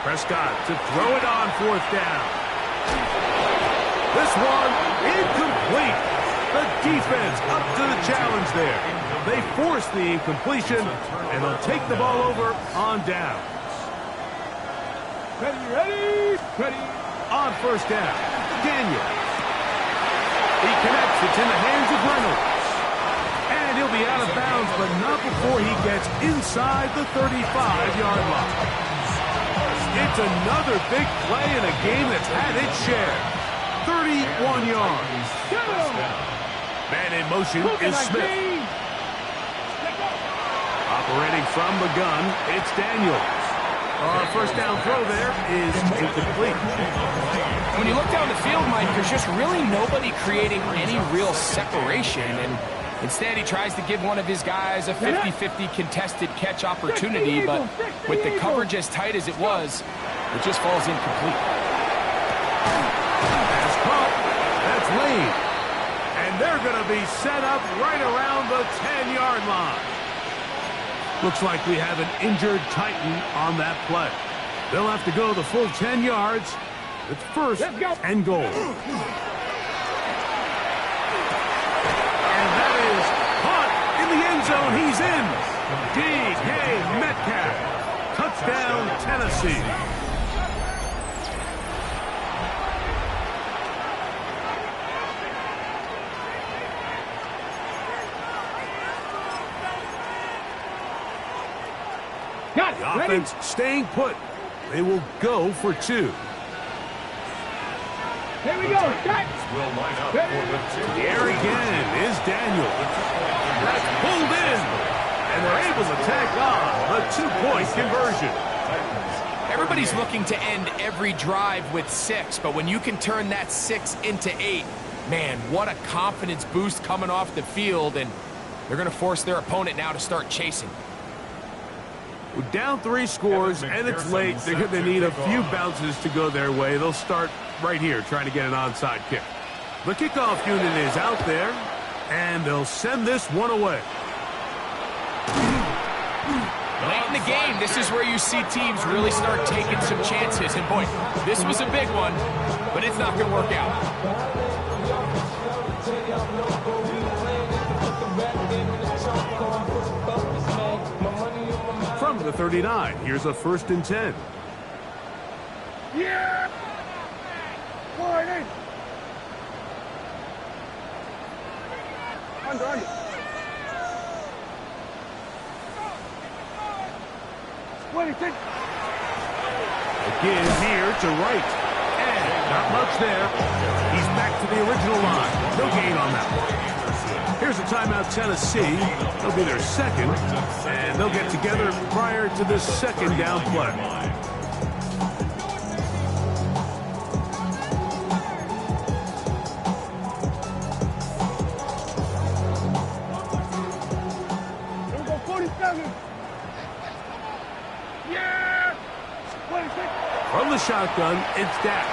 Prescott to throw it on fourth down. This one incomplete. The defense up to the challenge there. They force the incompletion, and they'll take the ball over on down. Ready. On first down, Daniel. He connects. It's in the hands of Reynolds. And he'll be out of bounds, but not before he gets inside the 35-yard line. It's another big play in a game that's had its share. 31 yards. Man in motion is Smith. Operating from the gun, it's Daniels. First down throw there is incomplete. When you look down the field, Mike, there's just really nobody creating any real separation, and instead he tries to give one of his guys a 50-50 contested catch opportunity, but with the coverage as tight as it was, It just falls incomplete. That's caught. That's laid. And they're going to be set up right around the 10-yard line. Looks like we have an injured Titan on that play. They'll have to go the full 10 yards. It's first and goal. And that is caught in the end zone. He's in. DK Metcalf. Touchdown, Tennessee. The offense staying put. They will go for 2. Here we go. Start. Will line up for the 2. The air again is Daniel. That's pulled in. And they're able to tack on the 2-point conversion. Everybody's looking to end every drive with 6, but when you can turn that 6 into 8, man, what a confidence boost coming off the field, and they're going to force their opponent now to start chasing. We're down 3 scores, and it's late. They're going to need a few bounces to go their way. They'll start right here trying to get an onside kick. The kickoff unit is out there, and they'll send this one away. Late in the game, this is where you see teams really start taking some chances. And boy, this was a big one, but it's not going to work out. From the 39, here's a 1st and 10. Yeah. Warning. Under. 26. Again here to right. And not much there. He's back to the original line. No gain on that one. Here's a timeout, Tennessee. It'll be their 2nd. And they'll get together prior to this 2nd down play. Here we go. 47. Yeah. 26. From the shotgun, it's Dak.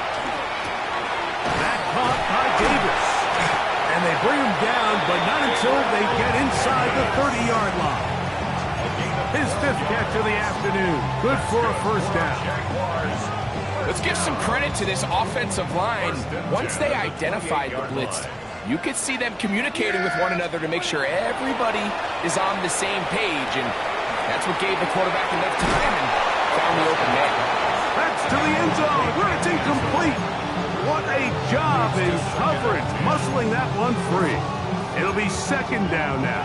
That caught by Davis. And they bring him down, but not until they get inside the 30-yard line. His 5th catch of the afternoon. Good for a 1st down. Let's give some credit to this offensive line. Once they identified the blitz, you could see them communicating with one another to make sure everybody is on the same page, and that's what gave the quarterback enough time and found the open man. That's to the end zone, where it's incomplete. What a job in coverage, muscling that one free. It'll be 2nd down now.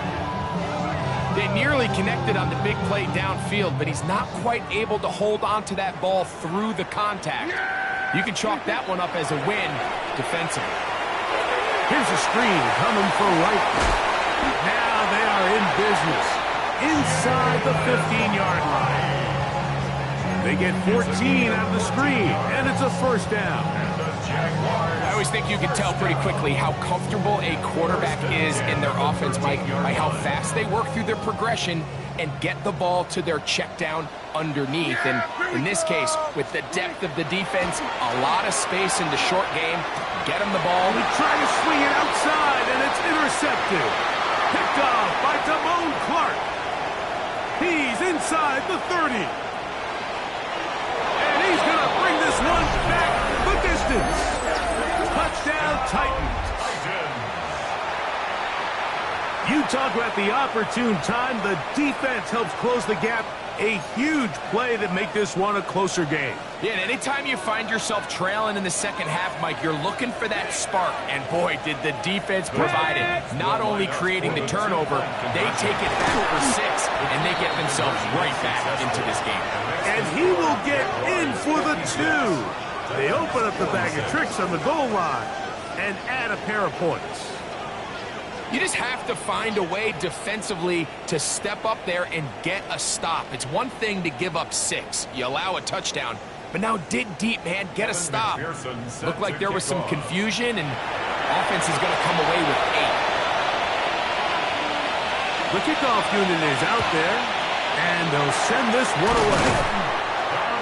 They nearly connected on the big play downfield, but he's not quite able to hold on to that ball through the contact. You can chalk that one up as a win defensively. Here's a screen coming for Wright. Now they are in business inside the 15-yard line. They get 14 out of the screen, and it's a 1st down. I always think you can tell pretty quickly how comfortable a quarterback is in their offense, Mike, by how fast they work through their progression and get the ball to their check down underneath. And in this case, with the depth of the defense, a lot of space in the short game, get him the ball. He tried to swing it outside, and it's intercepted. Picked off by Damone Clark. He's inside the 30. And he's going to bring this one back the distance. Touchdown, Titans. You talk about the opportune time. The defense helps close the gap. A huge play that make this one a closer game. Yeah, and anytime you find yourself trailing in the second half, Mike, you're looking for that spark. And boy, did the defense provide it. Not only creating the turnover, they take it back for 6, and they get themselves right back into this game. And he will get in for the 2. They open up the bag of tricks on the goal line and add a pair of points. You just have to find a way defensively to step up there and get a stop. It's one thing to give up 6. You allow a touchdown, but now dig deep, man. Get a stop. Looked like there was some confusion, and offense is going to come away with 8. The kickoff unit is out there, and they'll send this one away.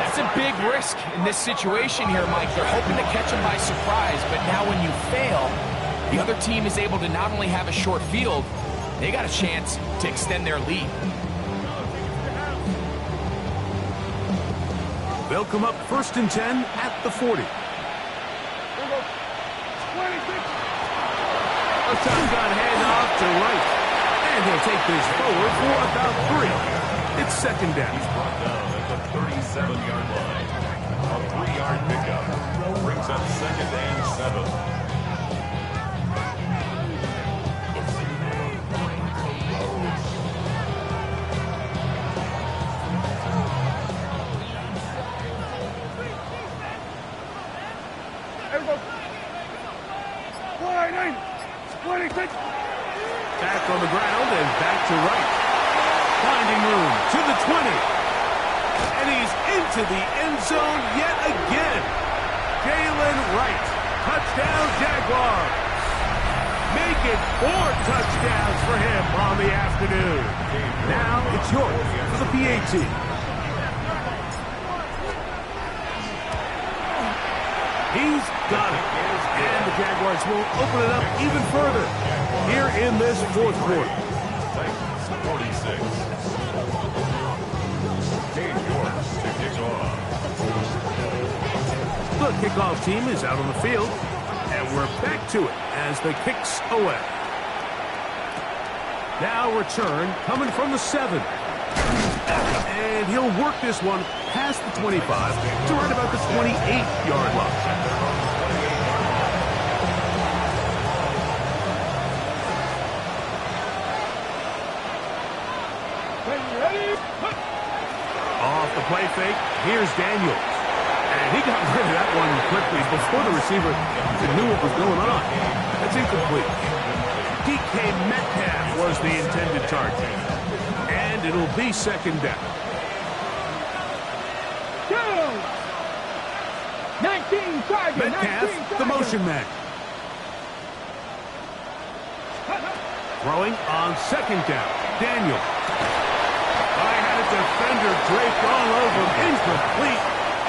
That's a big big risk in this situation here, Mike. They're hoping to catch him by surprise, but now when you fail, the other team is able to not only have a short field, they got a chance to extend their lead. They'll come up 1st and 10 at the 40. A shotgun handoff to right. And he'll take this forward for about 3. It's 2nd down. He's brought down at the 37-yard line. A 3-yard pickup brings up 2nd and 7. Back on the ground and back to right. Finding room to the 20. And he's into the end zone yet again. Jalen Wright. Touchdown Jaguars. Make it 4 touchdowns for him on the afternoon. Now it's yours for the PAT. He's got it. And the Jaguars will open it up even further here in this 4th quarter. Titans 46. Dave York to kick off. The kickoff team is out on the field, and we're back to it as the kicks away. Now return coming from the 7. And he'll work this one past the 25 to right about the 28-yard line. Off the play fake, here's Daniels. And he got rid of that one quickly before the receiver knew what was going on. That's incomplete. DK Metcalf was the intended target. And it'll be 2nd down. 19 target. Metcalf, the motion man. Throwing on 2nd down. Daniel. I had a defender draped all over him. Incomplete.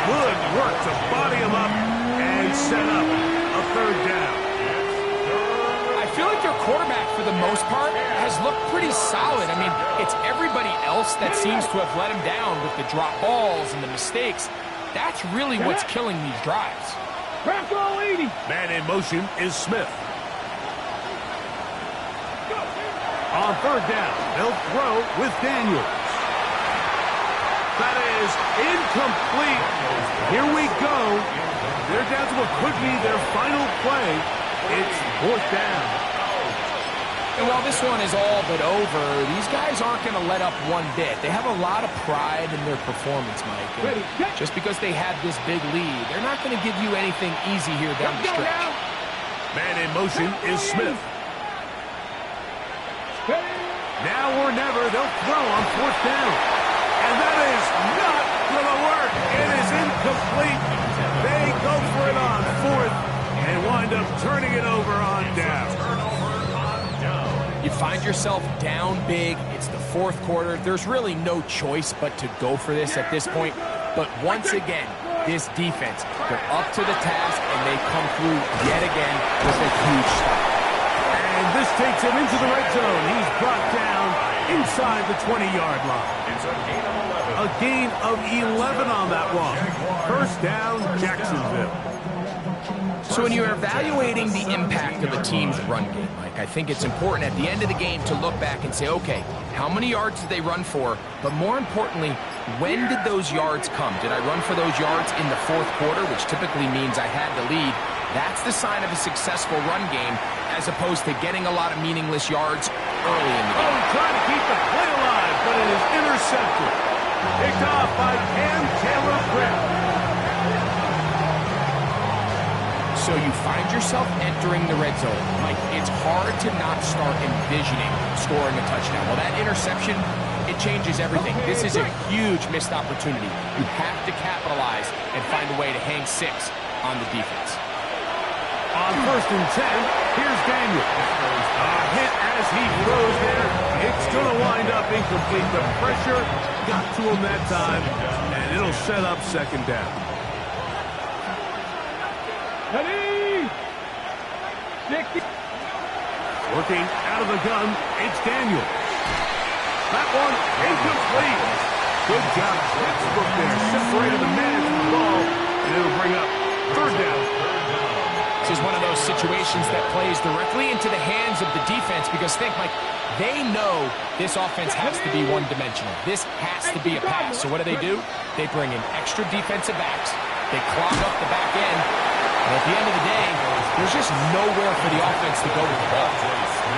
Good work to body him up and set up a 3rd down. I feel like their quarterback, for the most part, has looked pretty solid. I mean, it's everybody else that seems to have let him down with the drop balls and the mistakes. That's really what's killing these drives. Man in motion is Smith. On 3rd down, they'll throw with Daniels. That is incomplete. Here we go. They're down to what could be their final play. It's 4th down. And while this one is all but over, these guys aren't going to let up one bit. They have a lot of pride in their performance, Mike. And just because they have this big lead, they're not going to give you anything easy here down the stretch. Man in motion is Smith. Now or never, they'll throw on 4th down. And that is not going to work. It is incomplete. They go for it on 4th and wind up turning it over on down. You find yourself down big. It's the 4th quarter. There's really no choice but to go for this at this point. But once again, this defense, they're up to the task, and they come through yet again with a huge stop. And this takes him into the red zone. He's brought down inside the 20-yard line. It's a gain of 11. A gain of 11 on that one. 1st down, Jacksonville. So when you're evaluating the impact of a team's run game, Mike, I think it's important at the end of the game to look back and say, okay, how many yards did they run for? But more importantly, when did those yards come? Did I run for those yards in the 4th quarter, which typically means I had the lead? That's the sign of a successful run game, as opposed to getting a lot of meaningless yards early in the game. Trying to keep the play alive, but it is intercepted. Picked off by Cam Taylor-Britt. So you find yourself entering the red zone. Like, it's hard to not start envisioning scoring a touchdown. Well, that interception, it changes everything. This is a huge missed opportunity. You have to capitalize and find a way to hang 6 on the defense. On 1st and 10, here's Daniel. A hit as he throws there. It's going to wind up incomplete. The pressure got to him that time, and It'll set up second down. Ready? Working out of the gun, it's Daniel. That one incomplete. Good job. Pittsburgh there. Separated the man from the ball, and it'll bring up third down. This is one of those situations that plays directly into the hands of the defense because think, Mike, they know this offense has to be one-dimensional. This has to be a pass. So what do? They bring in extra defensive backs. They clog up the back end. And at the end of the day, there's just nowhere for the offense to go with the ball.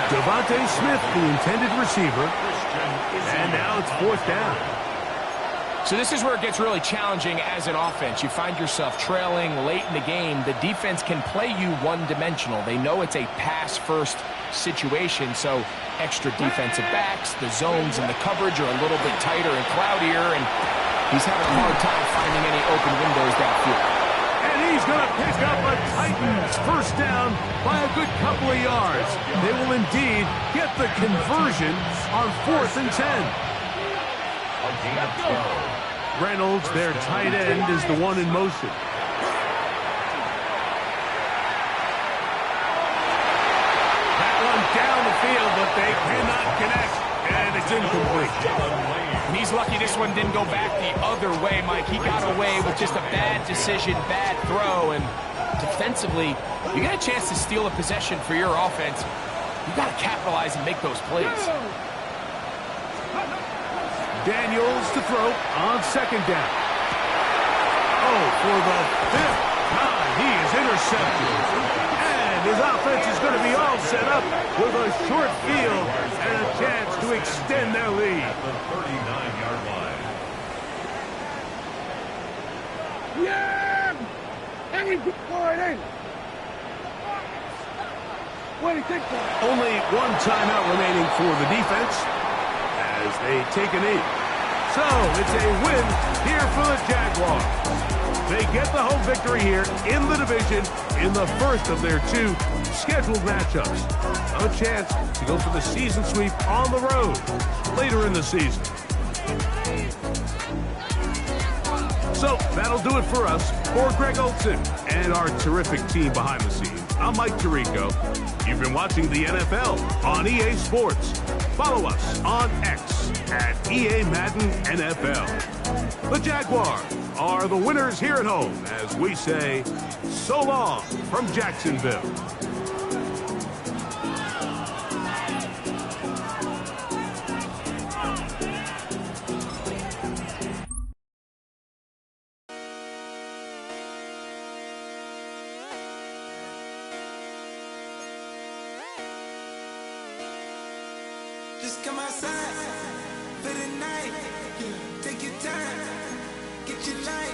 Devontae Smith, the intended receiver. And now it's fourth down. So this is where it gets really challenging as an offense. You find yourself trailing late in the game. The defense can play you one-dimensional. They know it's a pass-first situation, so extra defensive backs, the zones and the coverage are a little bit tighter and cloudier, and he's having a hard time finding any open windows downfield. And he's going to pick up a Titans first down by a good couple of yards. They will indeed get the conversion on 4th and 10. A gain of 12. Reynolds, their tight end, is the one in motion. That one down the field, but they cannot connect, and it's incomplete. And he's lucky this one didn't go back the other way, Mike. He got away with just a bad decision, bad throw, and defensively, you got a chance to steal a possession for your offense. You got to capitalize and make those plays. Daniels to throw on second down. Oh, for the 5th time, he is intercepted. And his offense is going to be all set up with a short field and a chance to extend their lead. The 39-yard line. Yeah! Hey, good boy, hey! What do you think? Only one timeout remaining for the defense as they take a knee. So, it's a win here for the Jaguars. They get the home victory here in the division in the first of their 2 scheduled matchups. A chance to go for the season sweep on the road later in the season. So, that'll do it for us. For Greg Olson and our terrific team behind the scenes, I'm Mike Tirico. You've been watching the NFL on EA Sports. Follow us on X at EA Madden NFL. The Jaguars are the winners here at home as we say, so long from Jacksonville. Just come outside for the night. Take your time, get your life.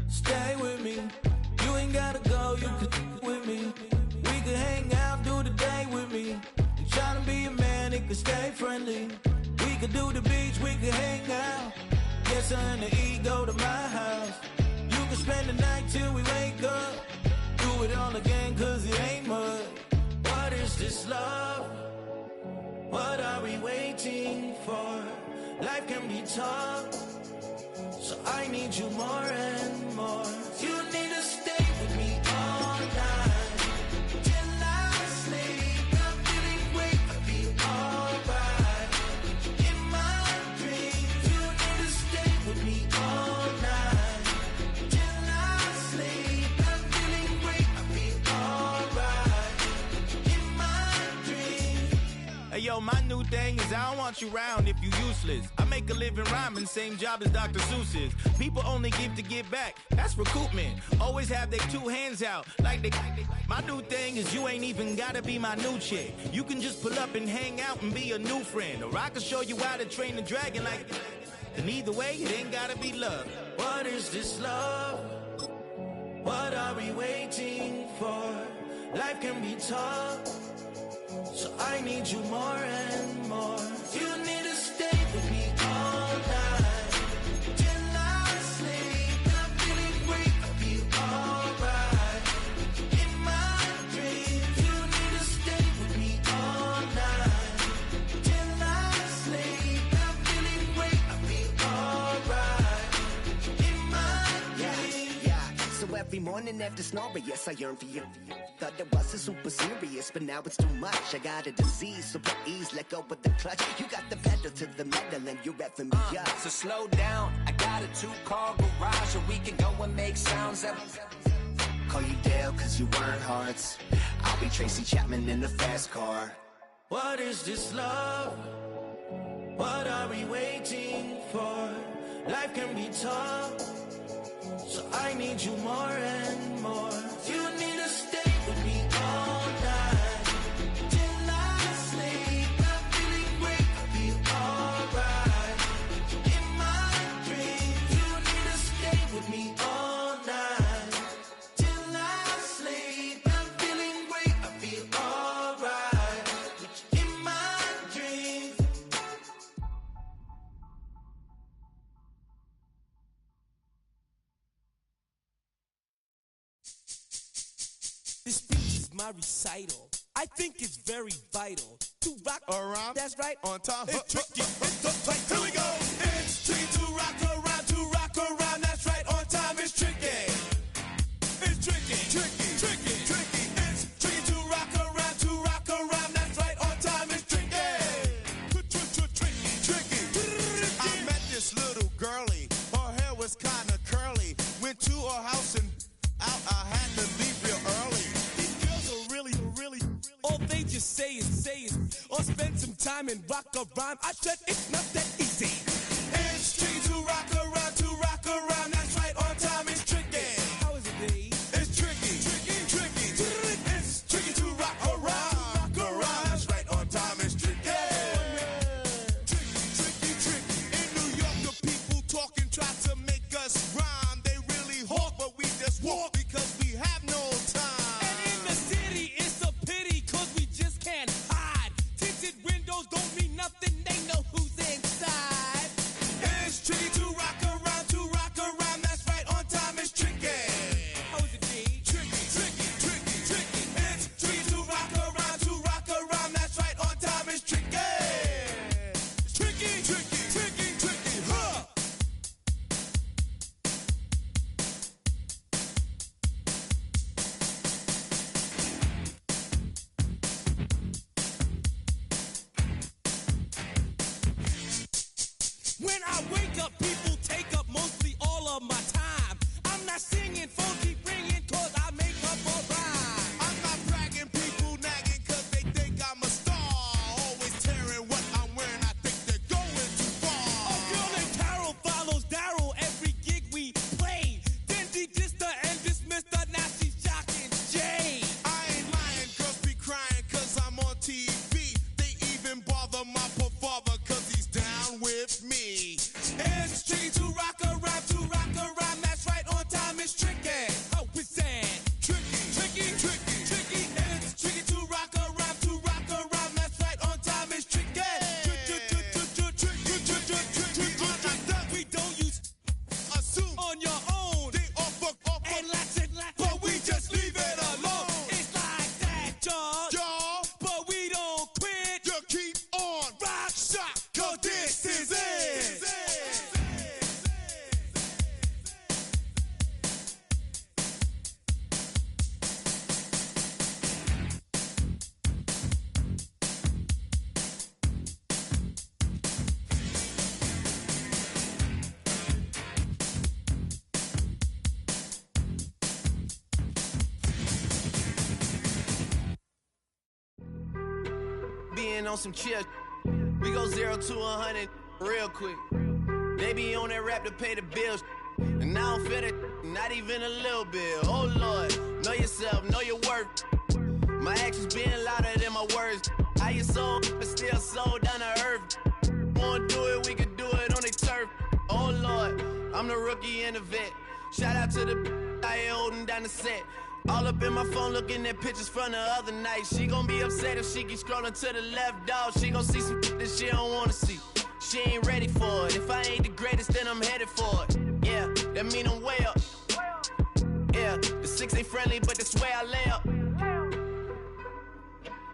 Stay with me. You ain't gotta go, you can with me. We could hang out, do the day with me. You tryna be a man, it could stay friendly. We could do the beach, we could hang out. Yes, her and the E go to my house. You can spend the night till we wake up. Do it all again, cause it ain't mud. What is this love? What are we waiting for? Life can be tough, so I need you more and more. You need to stay with me all night till I sleep. I'm feeling great, I'll be alright. In my dreams, you thing is I don't want you around if you useless. I make a living rhyming, same job as Dr. Seuss's. People only give to give back, that's recoupment. Always have their two hands out, like they. My new thing is you ain't even gotta be my new chick. You can just pull up and hang out and be a new friend. Or I can show you how to train the dragon like. And either way, it ain't gotta be love. What is this love? What are we waiting for? Life can be tough, so I need you more and more. You need to stay with me all night till I sleep. I'm feeling great, I feel alright. In my dreams, you need to stay with me all night till I sleep. I'm feeling great, I feel alright. In my dreams. Yeah. So every morning after snoring, yes, I yearn for you. Thought it wasn't super serious, but now it's too much. I got a disease, so please let go with the clutch. You got the pedal to the metal and you're revving me up. So slow down, I got a 2-car garage, or we can go and make sounds up. Call you Dale, cause you weren't hearts. I'll be Tracy Chapman in a fast car. What is this love? What are we waiting for? Life can be tough, so I need you more and more. You need to stay with me all night till I sleep. I'm feeling great, I feel alright. In my dreams, you need to stay with me all night till I sleep. I'm feeling great, I feel alright. In my dreams. This speech is my recital. I think it's very vital to rock around. That's right. On time. It's tricky. It's the tight. Here we go. It's tricky to rock around. To rock around. That's right. On time. It's tricky. It's tricky. Tricky. Tricky. Tricky. It's tricky to rock around. To rock around. That's right. On time. It's tricky. Tricky. Tricky. I met this little girlie. Her hair was kind of curly. Went to her house and out. I had to leave real early. These girls are really. All they just say is, or spend some time and rock a rhyme. I said it's not that easy. It's tricky to rock around. To rock around. That's right. On time. It's tricky. How is it, Dave? It's tricky. Tricky. It's tricky to rock around. That's right. On time. It's tricky. Tricky. In New York, the people talking try to make us rhyme. They really hawk, but we just walk because we have no time. And in the city, it's a pity, cause we just can't hide. Tinted windows don't mean nothing, they know who's inside. It's tricky to rock around. That's right, on time it's tricky. How is it, G? Tricky. It's tricky to rock around. That's right, on time it's tricky. Tricky, huh? When I wake up, people take up mostly all of my time. I'm not singing, phone keep ringing, cause I make up a rhyme. I'm not bragging, people nagging cause they think I'm a star. Always tearing what I'm wearing, I think they're going too far. A girl named Carol follows Daryl every gig we play. Then she dissed her and dismissed her, now she's jocking Jay. I ain't lying, girls be crying cause I'm on TV. They even bother my poor father cause he's down with me. It's tricky to rock around. That's right, on time it's tricky. How is that? Tricky. It's tricky to rock around. That's right, on time it's tricky. We don't use Assume on your own. they offer, And lots, but we just leave it alone. It's like that, y'all. Y'all, But we don't quit. you keep on Rock, shot, cause this is it. Being on some chill 0 to 100 real quick. They be on that rap to pay the bills, and I don't feel it, not even a little bit. Oh Lord, know yourself, know your worth. My actions being louder than my words. How you sold, but still sold down to earth. Wanna do it, we could do it on the turf. Oh Lord, I'm the rookie and the vet. Shout out to the I ain't holding down the set. All up in my phone looking at pictures from the other night. She gon' be upset if she keep scrolling to the left, dog. She gon' see some that she don't wanna see. She ain't ready for it. If I ain't the greatest, then I'm headed for it. Yeah, that mean I'm way up. Yeah, the 6 ain't friendly, but that's where I lay up.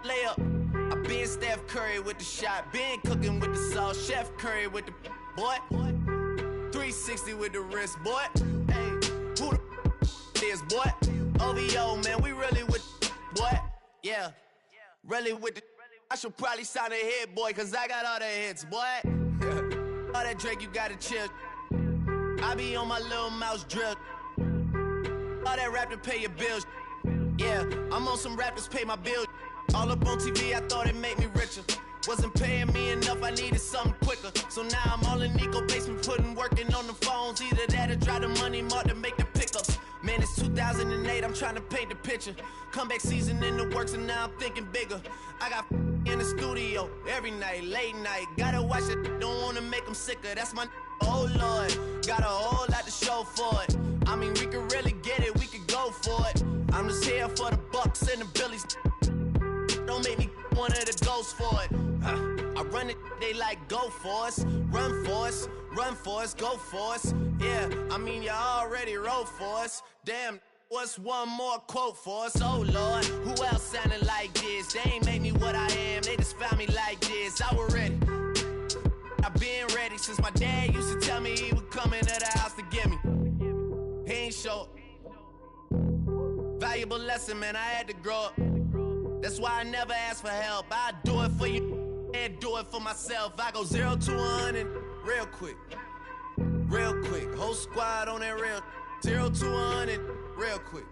Lay up. I been Steph Curry with the shot. Been cooking with the sauce. Chef Curry with the boy. 360 with the wrist, boy. Hey, who the is, boy? OVO, man, we really with boy. Yeah, really with the. I should probably sign a hit, boy, cause I got all the hits, boy. All that Drake, you gotta chill. I be on my little mouse drill. All that rap to pay your bills. Yeah, I'm on some rappers pay my bills. All up on TV, I thought it made me richer. Wasn't paying me enough, I needed something quicker. So now I'm all in Nico basement, working on the phones. Either that or drive the money mark to make the pickups. Man, it's 2008, I'm trying to paint the picture. Comeback season in the works and now I'm thinking bigger. I got in the studio every night, late night. Gotta watch it, don't wanna make them sicker. That's my oh Lord, got a whole lot to show for it. I mean, we could really get it, we could go for it. I'm just here for the Bucks and the Billies. Don't make me one of the ghosts for it. I run it, they like go for us. Run for us, run for us, go for us. Yeah, I mean, you already wrote for us. Damn, what's one more quote for us? Oh Lord, who else sounding like this? They ain't made me what I am, they just found me like this. I was ready, I've been ready since my dad used to tell me he would come into the house to get me. He ain't show. Valuable lesson, man, I had to grow up. That's why I never ask for help. I do it for you and do it for myself. I go 0 to 100 real quick. Real quick. Whole squad on that real. 0 to 100 real quick.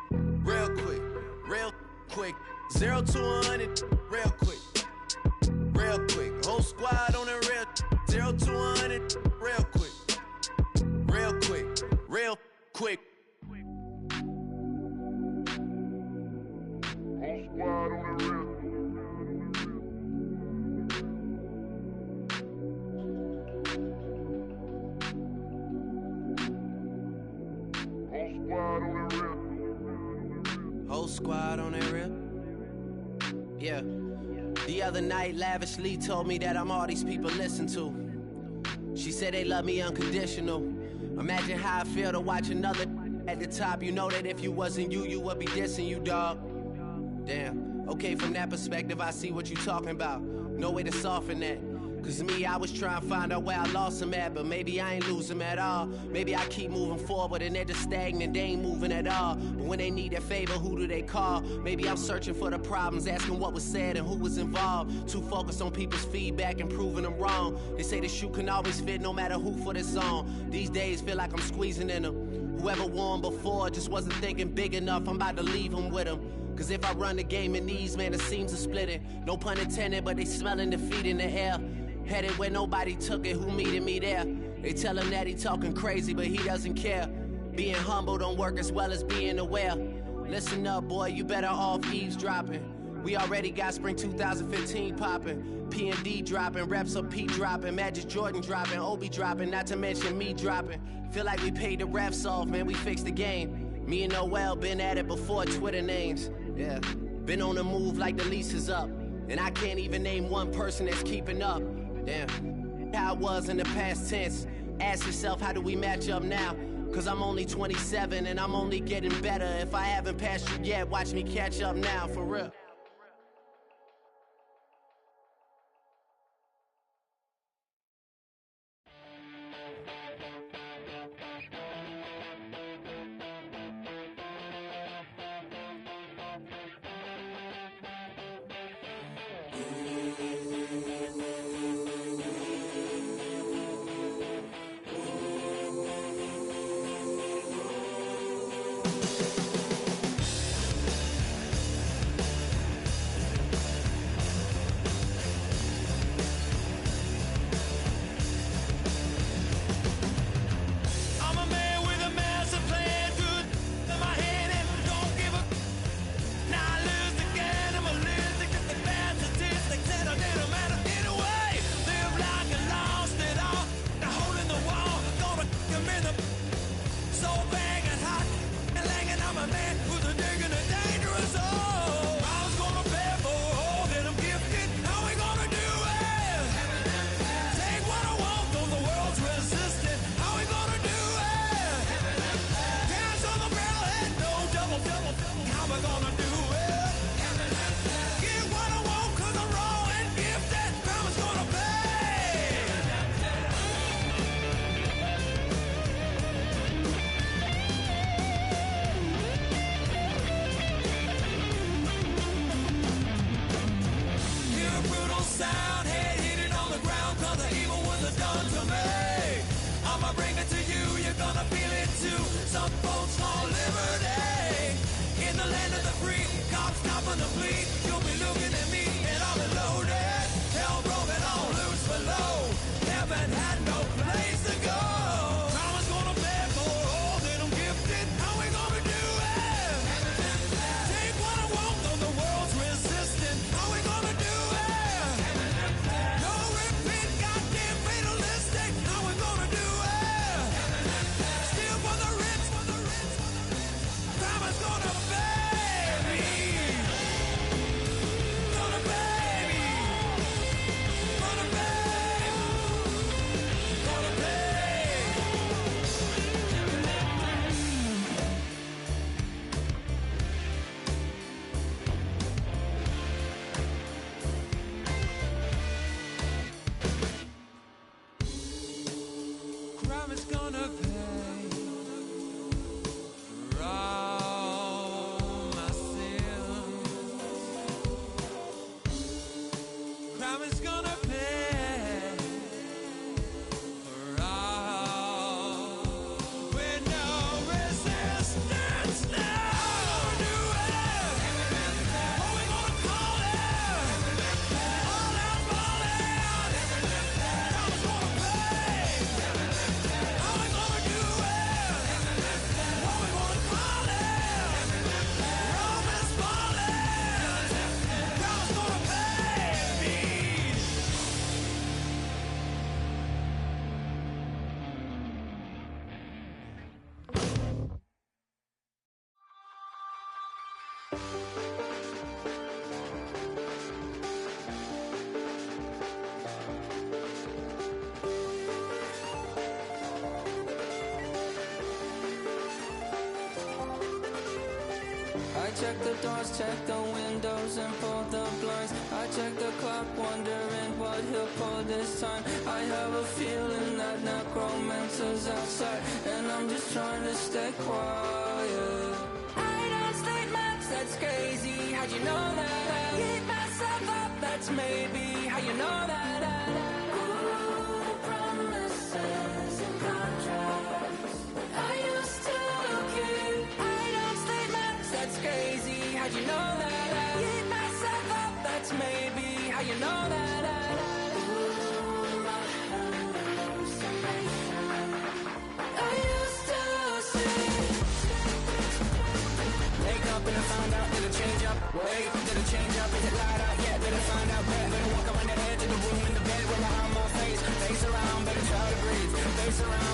Real quick. Real quick. 0 to 100 real quick. Real quick. Whole squad on that real. 0 to 100 real quick. Real quick. Real quick. Whole squad on the real. Whole squad on that real. Yeah. The other night, Lavishly told me that I'm all these people listen to. She said they love me unconditional. Imagine how I feel to watch another at the top. You know that if you wasn't you, you would be dissing you, dog. Damn, okay, from that perspective, I see what you talking about. No way to soften that. Cause me, I was trying to find out where I lost him at, but maybe I ain't lose him at all. Maybe I keep moving forward and they're just stagnant, they ain't moving at all. But when they need a favor, who do they call? Maybe I'm searching for the problems, asking what was said and who was involved. Too focused on people's feedback and proving them wrong. They say the shoe can always fit no matter who for this song. These days feel like I'm squeezing in them. Whoever won before just wasn't thinking big enough, I'm about to leave them with them. Cause if I run the game in these, man, the seams are splitting. No pun intended, but they smelling defeat in the air. Headed where nobody took it, who meeting me there? They tell him that he talking crazy, but he doesn't care. Being humble don't work as well as being aware. Listen up, boy, you better off eavesdropping. We already got spring 2015 popping. P&D dropping, reps of P dropping, Magic Jordan dropping, Obi dropping, not to mention me dropping. Feel like we paid the refs off, man, we fixed the game. Me and Noel been at it before Twitter names. Yeah, been on the move like the lease is up. And I can't even name one person that's keeping up. Damn, how it was in the past tense. Ask yourself, how do we match up now? Cause I'm only 27 and I'm only getting better. If I haven't passed you yet, watch me catch up now, for real. Crime is gonna pay for all my sins. Crime is gonna pay for all with no resistance. Now do it. What we gonna call it? All out falling. Crime's gonna pay. How we gonna do it? What we gonna call it? Rome is falling. Crime's gonna pay me. I check the doors, check the windows, and pull the blinds. I check the clock, wondering what he'll pull this time. I have a feeling that necromancer's outside, and I'm just trying to stay quiet. I don't state maps, that's crazy. How'd you know that? Keep myself up, that's maybe how you know that. Ooh, promises and contracts. I used to keep. I don't state maps, that's crazy. How'd you know that? Keep myself up, that's maybe how you know that. Ooh, my hallucination. I used to see. Wake up and I found out, did it change up? Wait, did it change up? Is it light out yet? Did I find out? Better walk around the edge of the room in the bed with my arm on my face. Face around, better try to breathe. Face around.